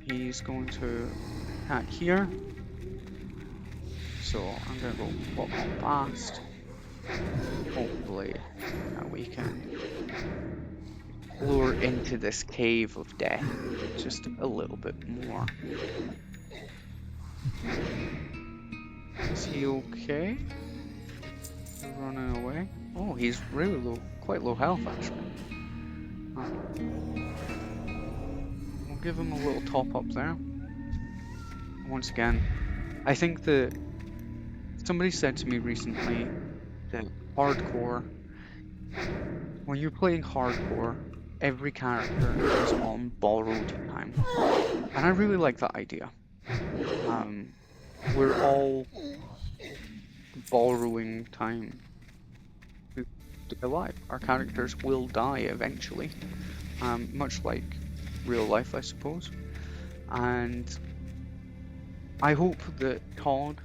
He's going to attack here, so I'm going to go pop on fast. Hopefully we can lure into this cave of death just a little bit more. Is he okay? Running away? Oh, he's really low, quite low health actually. We'll give him a little top up there. Once again, I think that somebody said to me recently that hardcore, when you're playing hardcore, every character is on borrowed time. And I really like that idea. We're all borrowing time to stay alive. Our characters will die eventually, much like real life, I suppose. And I hope that Todd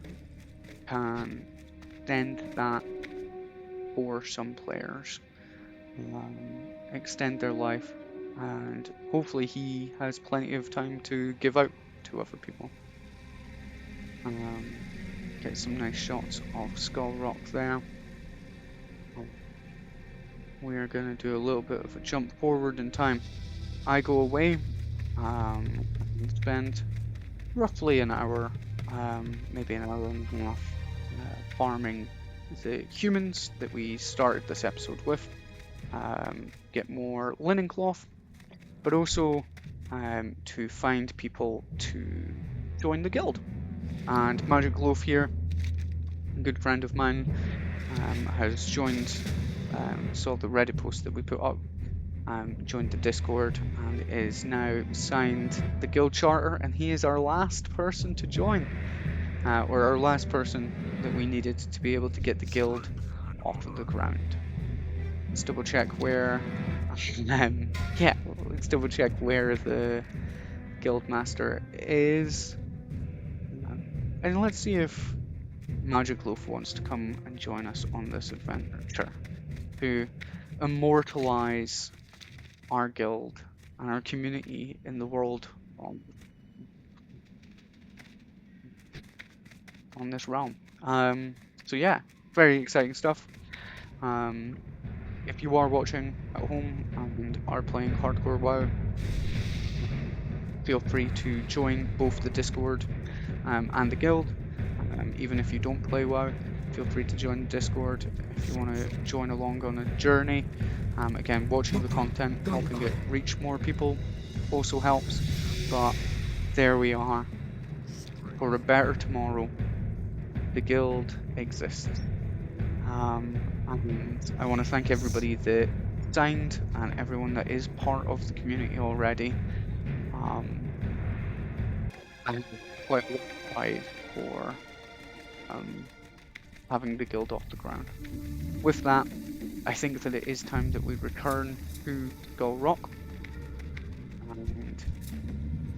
can extend that for some players, extend their life and hopefully he has plenty of time to give out to other people. Get some nice shots of Skull Rock there. We're going to do a little bit of a jump forward in time. I go away and spend roughly an hour, maybe an hour and a half, farming the humans that we started this episode with. Get more linen cloth, but also to find people to join the guild. And Magic Loaf here, a good friend of mine, has joined, saw the Reddit post that we put up, joined the Discord, and is now signed the guild charter, and he is our last person to join, or our last person that we needed to be able to get the guild off of the ground. Let's double check where, yeah, let's double check where the guild master is, and let's see if Magic Loaf wants to come and join us on this adventure to immortalize our guild and our community in the world on this realm. So yeah, very exciting stuff. If you are watching at home and are playing hardcore WoW, feel free to join both the Discord and the guild. Even if you don't play WoW, feel free to join the Discord if you want to join along on a journey. Again, watching the content, helping it reach more people also helps. But there we are. For a better tomorrow, the guild exists. And I want to thank everybody that signed and everyone that is part of the community already. I'm quite excited for having the guild off the ground. With that, I think that it is time that we return to Skull Rock and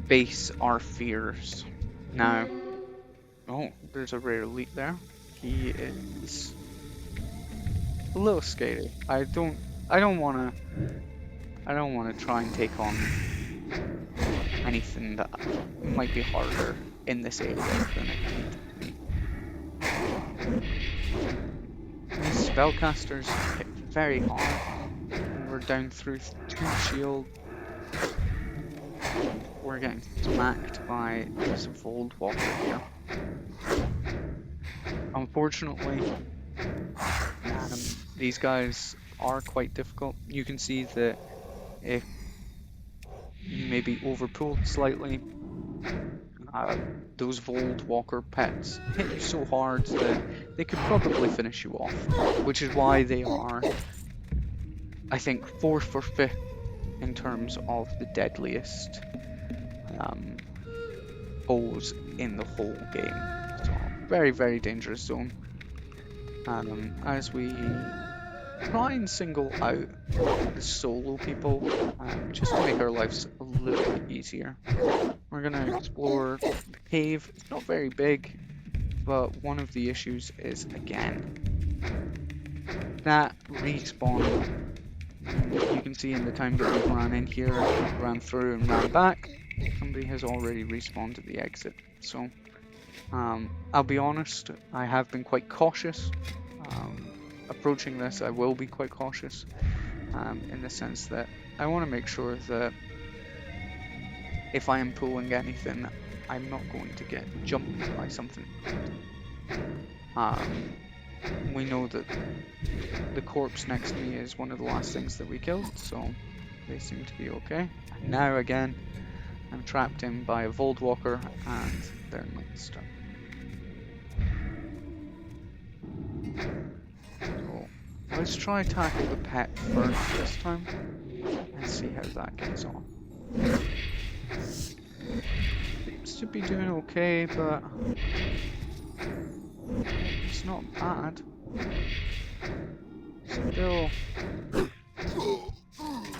face our fears. Now, oh, there's a rare elite there. He is a little scary. I don't want to try and take on anything that might be harder in this area than it needs to be. These spellcasters hit very hard. We're down through 2 shield. We're getting smacked by this Vold Walker here. Unfortunately, these guys are quite difficult. You can see that if you maybe overpulled slightly, those Vold Walker pets hit you so hard that they could probably finish you off, which is why they are, I think, 4th or 5th in terms of the deadliest foes in the whole game. So, very, very dangerous zone. As we try and single out the solo people, just to make our lives a little bit easier. We're gonna explore the cave. It's not very big, but one of the issues is, again, that respawn. You can see in the time that we ran in here, ran through and ran back, somebody has already respawned at the exit. So, I'll be honest, I have been quite cautious. Approaching this, I will be quite cautious, in the sense that I want to make sure that if I am pulling anything, I'm not going to get jumped by something. We know that the corpse next to me is one of the last things that we killed, so they seem to be okay. And now again, I'm trapped in by a Vold Walker and their monster. So let's try tackle the pet first this time and see how that gets on. Seems to be doing okay, but it's not bad.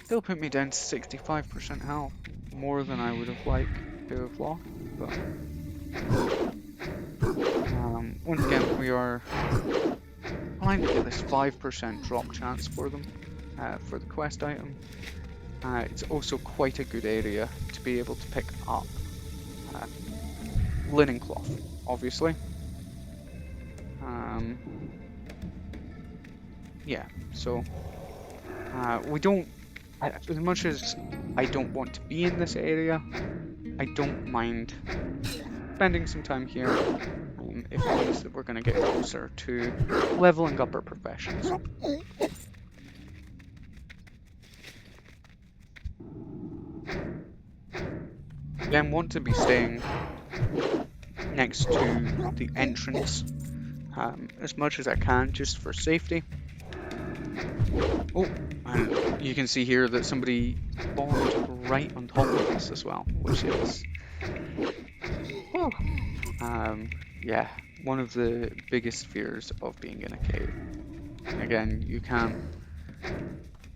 Still put me down to 65% health, more than I would have liked to have lost, but once again we are trying to get this 5% drop chance for them, for the quest item. It's also quite a good area to be able to pick up uh, linen cloth, obviously. Um, yeah, so we don't, as much as I don't want to be in this area, I don't mind spending some time here if it means that we're going to get closer to leveling up our professions. Again, want to be staying next to the entrance as much as I can, just for safety. Oh, and you can see here that somebody spawned right on top of us as well, which is, oh, yeah, one of the biggest fears of being in a cave. Again, you can't,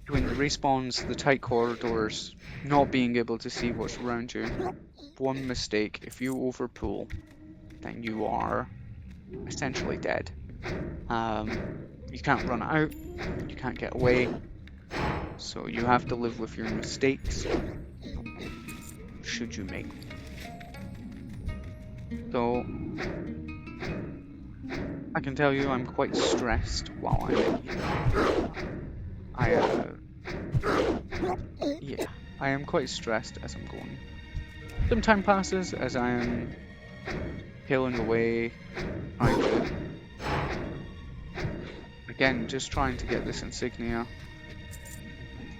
between the respawns, the tight corridors, not being able to see what's around you, one mistake, if you overpull, then you are essentially dead. You can't run out, you can't get away, so you have to live with your mistakes, should you make them. So, I can tell you I'm quite stressed while I'm in here. Yeah, I am quite stressed as I'm going. Some time passes as I am peeling away, trying to, again, just trying to get this insignia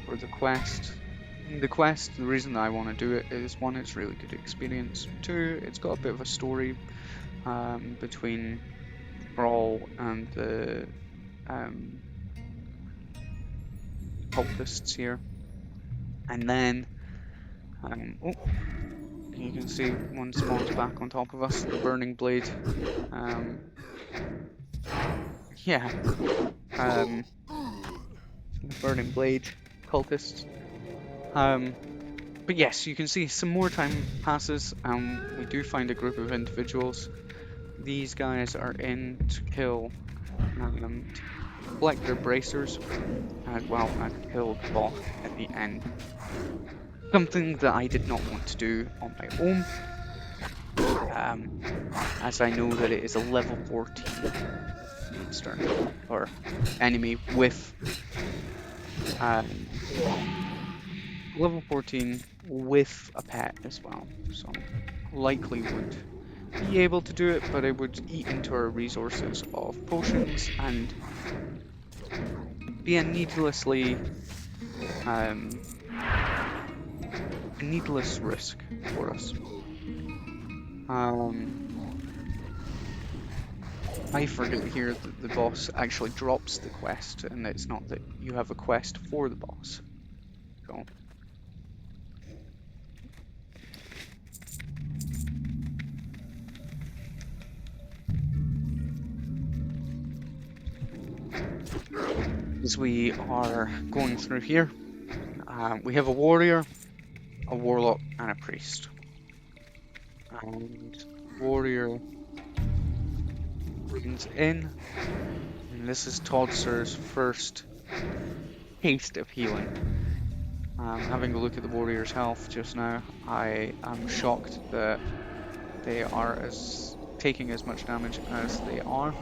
for the quest. The reason that I want to do it is, one, it's really good experience. Two, it's got a bit of a story between Brawl and the cultists here. And then, oh, you can see one spawns back on top of us, the Burning Blade. Yeah, the Burning Blade cultists. But yes, you can see some more time passes, and we do find a group of individuals. These guys are in to kill, to collect their bracers, as well as kill the boss at the end. Something that I did not want to do on my own, as I know that it is a level 14 monster, or enemy with level 14 with a pet as well, so likely would be able to do it, but it would eat into our resources of potions and be a needlessly needless risk for us. I forget here that the boss actually drops the quest, and it's not that you have a quest for the boss. So as we are going through here, we have a warrior, a warlock, and a priest. And warrior brings in, and this is Todser's first taste of healing. Having a look at the warrior's health just now, I am shocked that they are taking as much damage as they are.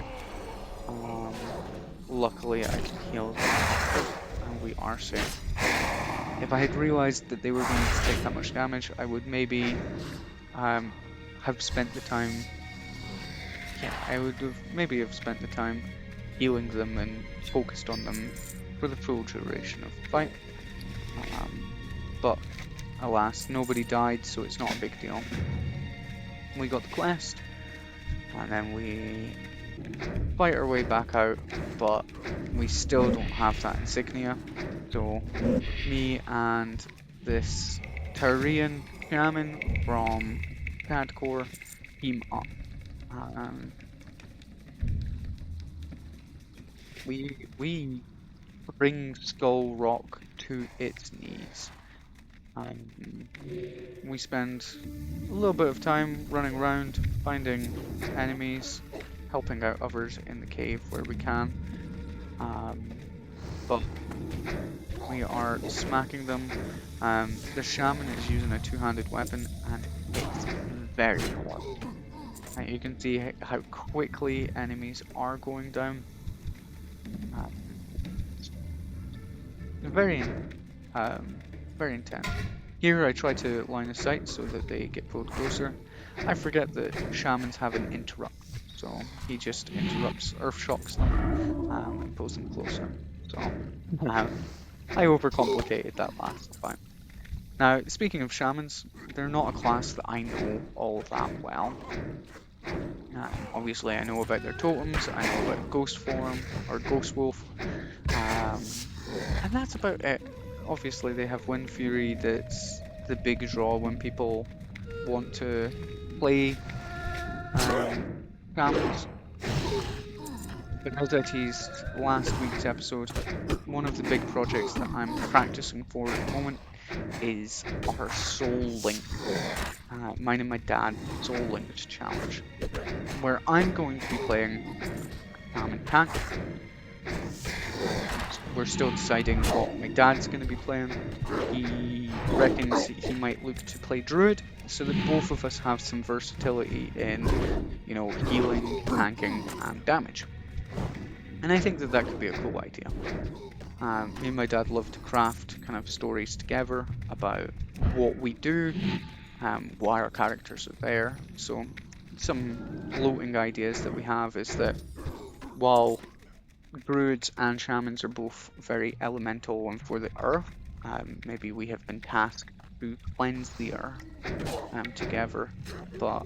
Luckily, I can heal them, and we are safe. If I had realized that they were going to take that much damage, I would maybe have spent the time. Yeah, I would have maybe spent the time healing them and focused on them for the full duration of the fight. But alas, nobody died, so it's not a big deal. We got the quest, and then we fight our way back out, but we still don't have that insignia. So me and this Tyrian shaman from Cadcore team up. We bring Skull Rock to its knees. We spend a little bit of time running around, finding enemies, helping out others in the cave where we can. But We are smacking them. The shaman is using a two-handed weapon, and it's very hard. You can see how quickly enemies are going down. Uh, very, um, very intense. Here I try to line of sight so that they get pulled closer. I forget that shamans have an interrupt, so he just interrupts, earth shocks them, and pulls them closer. So I overcomplicated that last time. Now, speaking of shamans, they're not a class that I know all that well. Obviously, I know about their totems, I know about ghost form or ghost wolf, and that's about it. Obviously, they have Wind Fury, that's the big draw when people want to play shamans. But as I teased last week's episode, one of the big projects that I'm practicing for at the moment is our Soul Link, mine and my dad Soul Linked challenge, where I'm going to be playing Shaman Tank. We're still deciding what my dad's going to be playing. He reckons he might look to play Druid, so that both of us have some versatility in, healing, tanking, and damage. And I think that that could be a cool idea. Me and my dad love to craft kind of stories together about what we do, why our characters are there. So some floating ideas that we have is that while druids and shamans are both very elemental and for the earth, maybe we have been tasked to cleanse the earth together, but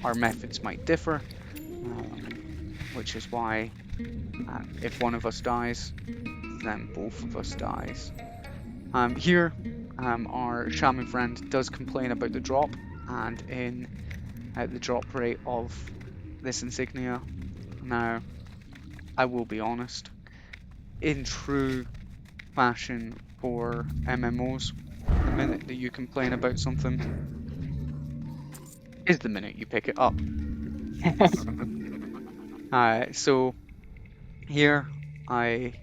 our methods might differ, which is why if one of us dies, then both of us dies. Here, our shaman friend does complain about the drop, and in the drop rate of this insignia. Now, I will be honest, in true fashion for MMOs, the minute that you complain about something is the minute you pick it up. So here I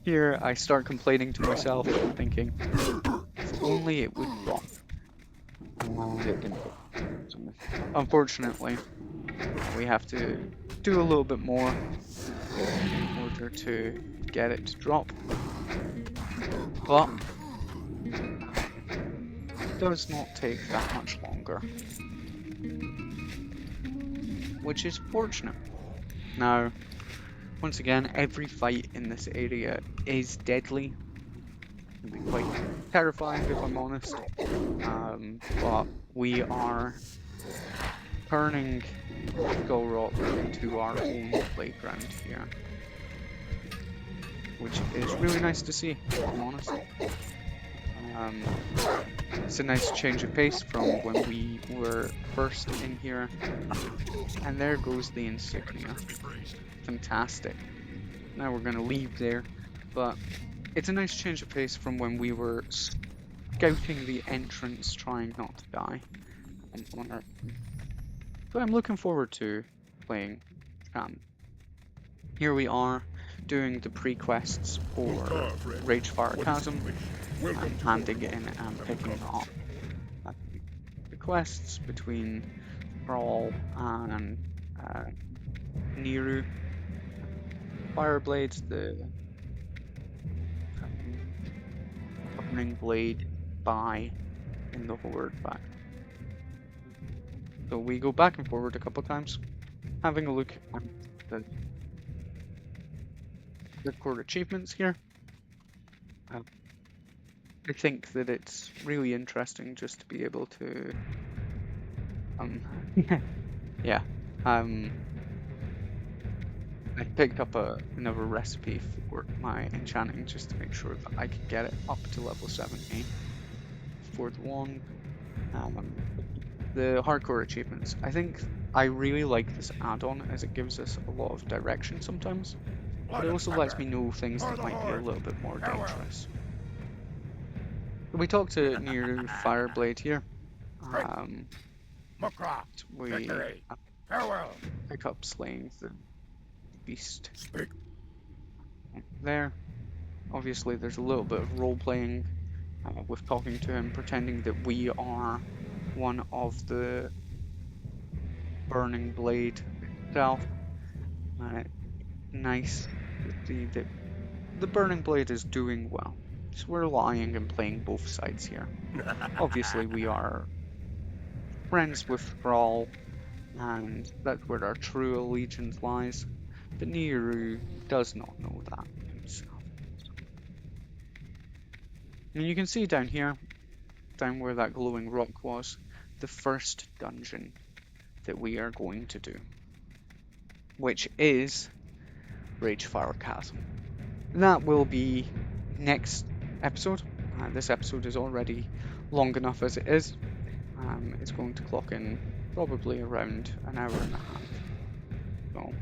here I start complaining to myself, thinking, if only it would drop. And it didn't. So, unfortunately, we have to do a little bit more in order to get it to drop. But it does not take that much longer, which is fortunate. Now, once again, every fight in this area is deadly. It can be quite terrifying if I'm honest. But we are turning Skull Rock into our own playground here, which is really nice to see, if I'm honest. It's a nice change of pace from when we were first in here. And there goes the insignia. Fantastic. Now we're going to leave there, but it's a nice change of pace from when we were scouting the entrance, trying not to die. So I'm looking forward to playing Shaman. Here we are doing the pre-quests for Ragefire Chasm, and handing in and picking up the quests between Brawl and Niru. Fireblades, the Burning Blade by in the Horde back. So we go back and forward a couple times, having a look at the core achievements here. I think that it's really interesting just to be able to, yeah, I picked up another recipe for my enchanting just to make sure that I could get it up to level 70 for the wand. The hardcore achievements. I think I really like this add-on as it gives us a lot of direction sometimes, but it also lets me know things that might be a little bit more dangerous. We talked to Niru Fireblade here. We pick up slaying the beast. there. Obviously, there's a little bit of role playing with talking to him, pretending that we are one of the Burning Blade itself. Nice to see that the Burning Blade is doing well. So we're lying and playing both sides here. Obviously, we are friends with Thrall, and that's where our true allegiance lies. But Niru does not know that himself. And you can see down here, down where that glowing rock was, the first dungeon that we are going to do, which is Ragefire Chasm. That will be next episode. This episode is already long enough as it is. It's going to clock in probably around an hour and a half. So,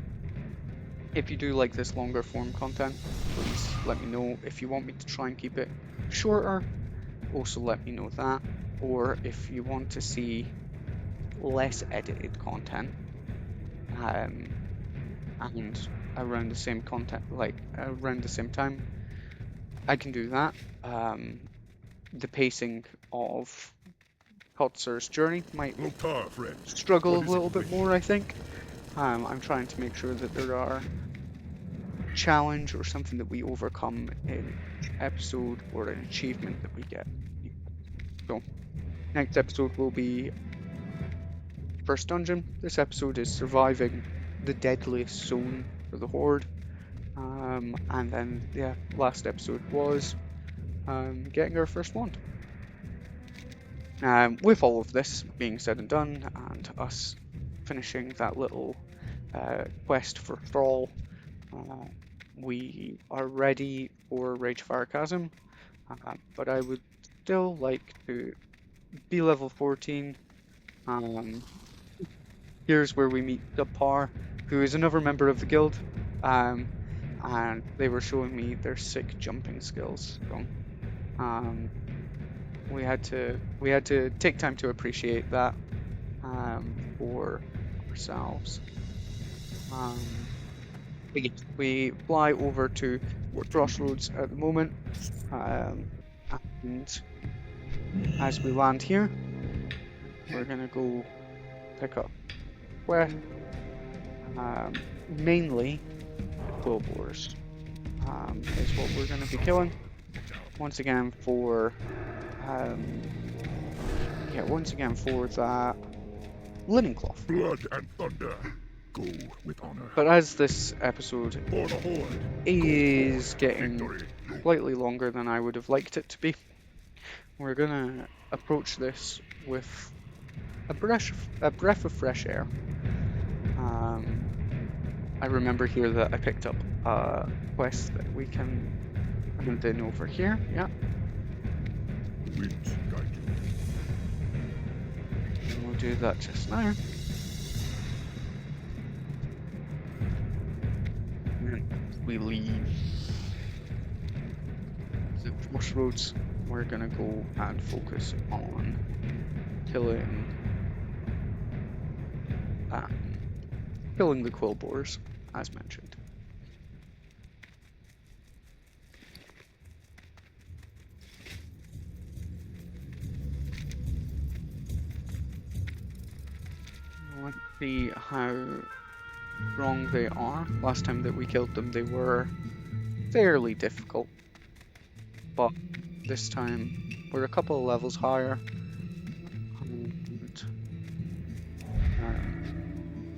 if you do like this longer form content, please let me know. If you want me to try and keep it shorter, also let me know that. Or if you want to see less edited content, and around the same content, like around the same time, I can do that. The pacing of Kotzer's journey might struggle a little bit more, I think. I'm trying to make sure that there are challenge or something that we overcome in episode or an achievement that we get. So, next episode will be first dungeon. This episode is surviving the deadliest zone for the Horde. And then, yeah, last episode was getting our first wand. With all of this being said and done, and us finishing that little quest for Thrall, we are ready for Ragefire Chasm, but I would still like to be level 14. Here's where we meet Subpar, who is another member of the guild, and they were showing me their sick jumping skills. So, we had to take time to appreciate that for ourselves. We fly over to Crossroads at the moment, and as we land here, we're gonna go pick up where mainly the quill boars is what we're gonna be killing. Once again for that linen cloth. Blood and thunder, go with honor. But as this episode is getting slightly longer than I would have liked it to be, we're gonna approach this with a breath of fresh air. I remember here that I picked up a quest that we can hand in over here. Yeah. Winds guide you. And we'll do that just now. And we leave the crossroads. We're gonna go and focus on killing the quill boars, as mentioned. Let's see how strong they are. Last time that we killed them, they were fairly difficult, but this time we're a couple of levels higher.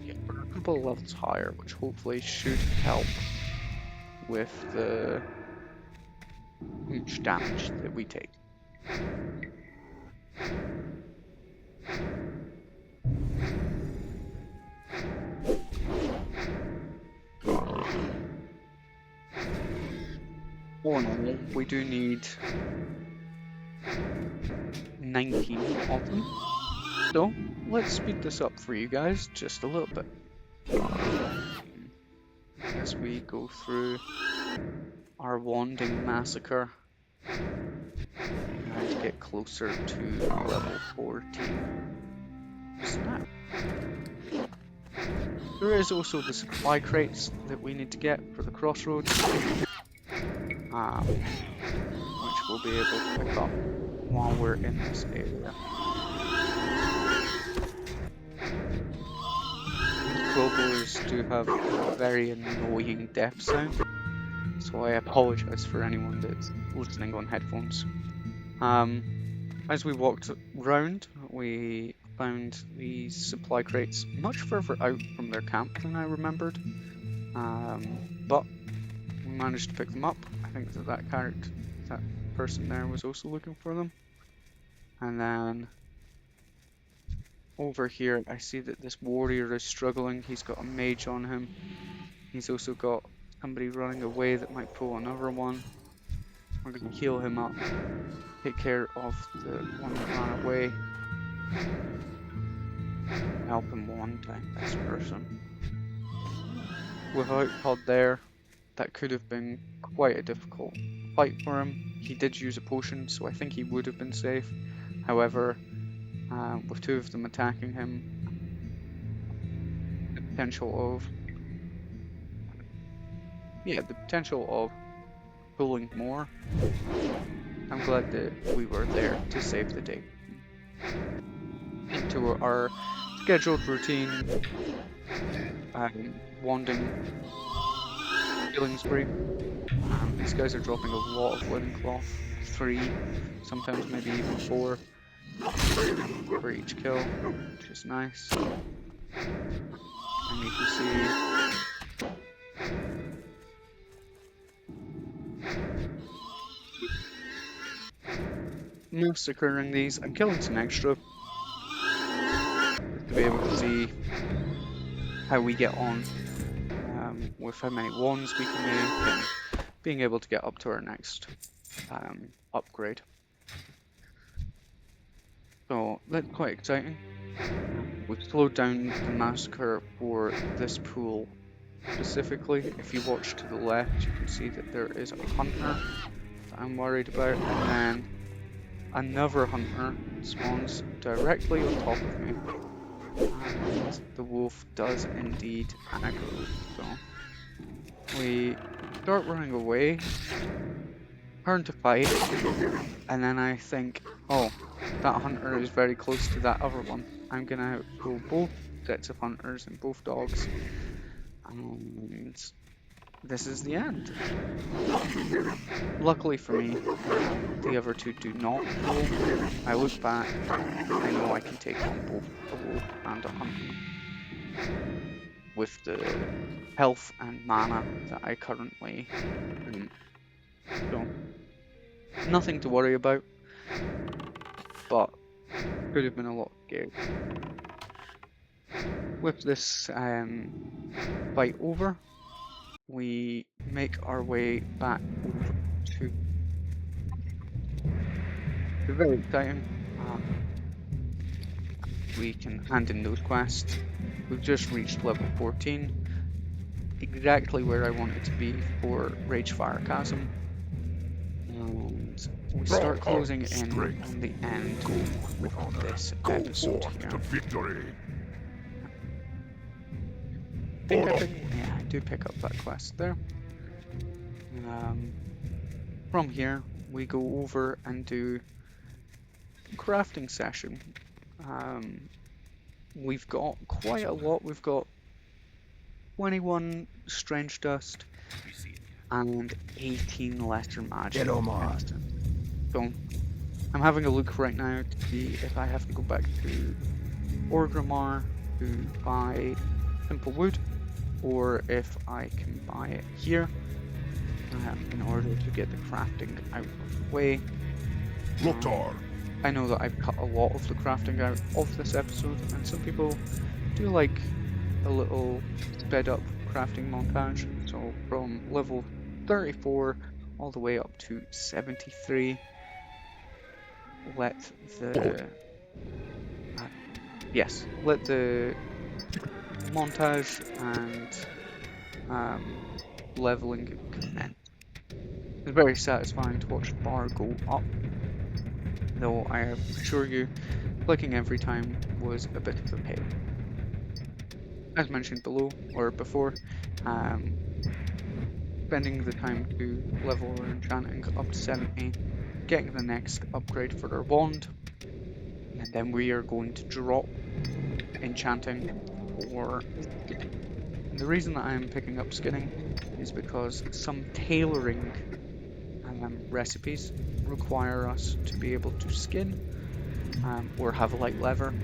Yeah, we're a couple of levels higher, which hopefully should help with the huge damage that we take. All in all, we do need 19 of them. So, let's speed this up for you guys just a little bit. As we go through our wanding massacre and get closer to level 14. Snap. There is also the supply crates that we need to get for the crossroads. which we'll be able to pick up while we're in this area. Quillboars do have a very annoying death sound, so I apologise for anyone that's listening on headphones. As we walked round, we found these supply crates much further out from their camp than I remembered, but we managed to pick them up. I think that person there was also looking for them. And then over here, I see that this warrior is struggling. He's got a mage on him. He's also got somebody running away that might pull another one. We're going to heal him up, take care of the one that ran away, help him one down this person. Without Pod there, that could have been quite a difficult fight for him. He did use a potion, so I think he would have been safe. However, with two of them attacking him, the potential of pulling more, I'm glad that we were there to save the day. Into our scheduled routine, wanding healing spree. These guys are dropping a lot of linen cloth, 3, sometimes maybe even 4 for each kill, which is nice. And you can see massacring these. I'm killing some extra to be able to see how we get on with how many wands we can make and being able to get up to our next upgrade. So that's quite exciting. We've slowed down the massacre for this pool specifically. If you watch to the left, you can see that there is a hunter that I'm worried about, and then another hunter spawns directly on top of me. And the wolf does indeed aggro. So we start running away, turn to fight, and then I think, oh, that hunter is very close to that other one. I'm gonna go both sets of hunters and both dogs, and this is the end. Luckily for me, the other two do not roll. I look back, I know I can take on both a wolf and a hunter with the health and mana that I currently am. So, nothing to worry about, but could have been a lot scary. With this fight over, we make our way back over to the very exciting. We can hand in those quests. We've just reached level 14, exactly where I wanted to be for Ragefire Chasm. And we start closing in on the end of this episode here. I do pick up that quest there. From here, we go over and do a crafting session. We've got quite a lot. We've got 21 strange dust and 18 lesser magic. So I'm having a look right now to see if I have to go back to Orgrimmar to buy simple wood, or if I can buy it here in order to get the crafting out of the way. I know that I've cut a lot of the crafting out of this episode, and some people do like a little sped up crafting montage. So from level 34 all the way up to 73, let the montage and leveling commence. It's very satisfying to watch the bar go up, though I assure you, clicking every time was a bit of a pain. As mentioned below, or before, spending the time to level our enchanting up to 70, getting the next upgrade for our wand, and then we are going to drop enchanting for skinning. And the reason that I'm picking up skinning is because some tailoring recipes require us to be able to skin or have a light lever,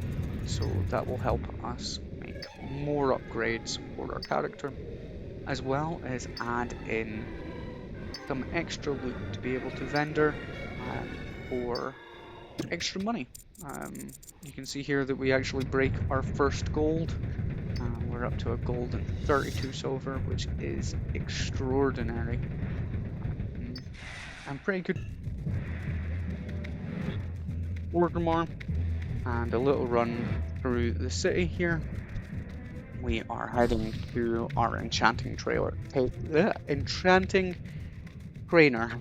so that will help us make more upgrades for our character, as well as add in some extra loot to be able to vendor for extra money. You can see here that we actually break our first gold. We're up to a gold and 32 silver, which is extraordinary and pretty good. Order more and a little run through the city here. We are heading to our enchanting enchanting trainer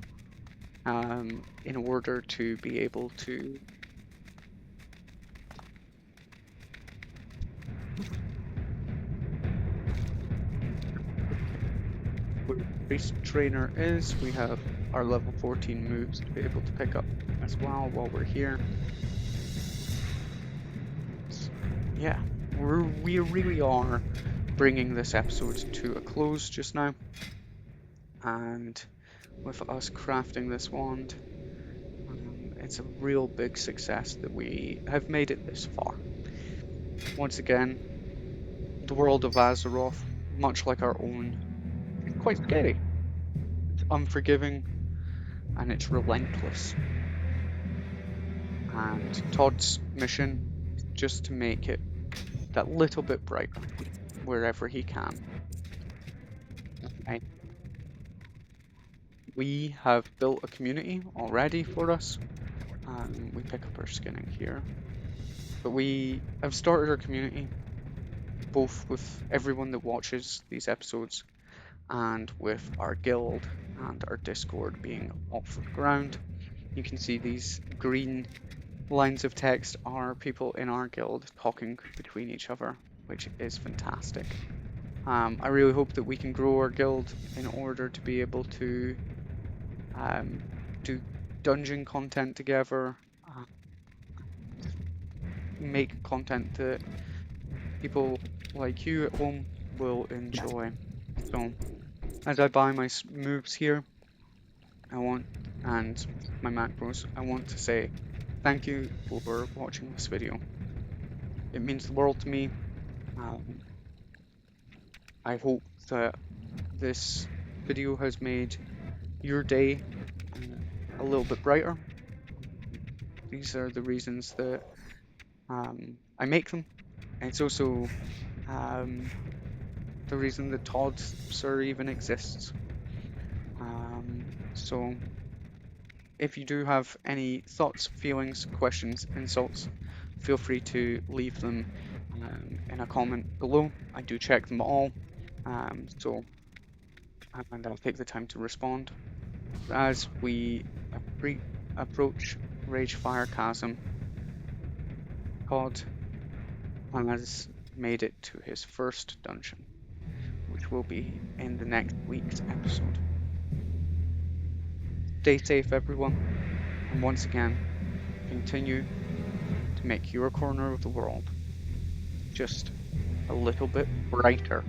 in order to be able to where the priest trainer is. We have our level 14 moves to be able to pick up as well while we're here. Yeah, we really are bringing this episode to a close just now, and with us crafting this wand, it's a real big success that we have made it this far. Once again, the world of Azeroth, much like our own, is quite scary. It's unforgiving and it's relentless. And Todd's mission is just to make it that little bit brighter wherever he can. Right. We have built a community already for us. We pick up our skinning here. But we have started our community both with everyone that watches these episodes and with our guild and our Discord being off the ground. You can see these green lines of text are people in our guild talking between each other, which is fantastic. I really hope that we can grow our guild in order to be able to do dungeon content together, make content that people like you at home will enjoy. So, as I buy my moves here, and my macros, I want to say thank you for watching this video. It means the world to me. I hope that this video has made your day a little bit brighter. These are the reasons that I make them. It's also the reason that Todd Sir even exists. So if you do have any thoughts, feelings, questions, insults, feel free to leave them in a comment below. I do check them all, and I'll take the time to respond. As we approach Ragefire Chasm, Todd has made it to his first dungeon, which will be in the next week's episode. Stay safe, everyone, and once again, continue to make your corner of the world just a little bit brighter.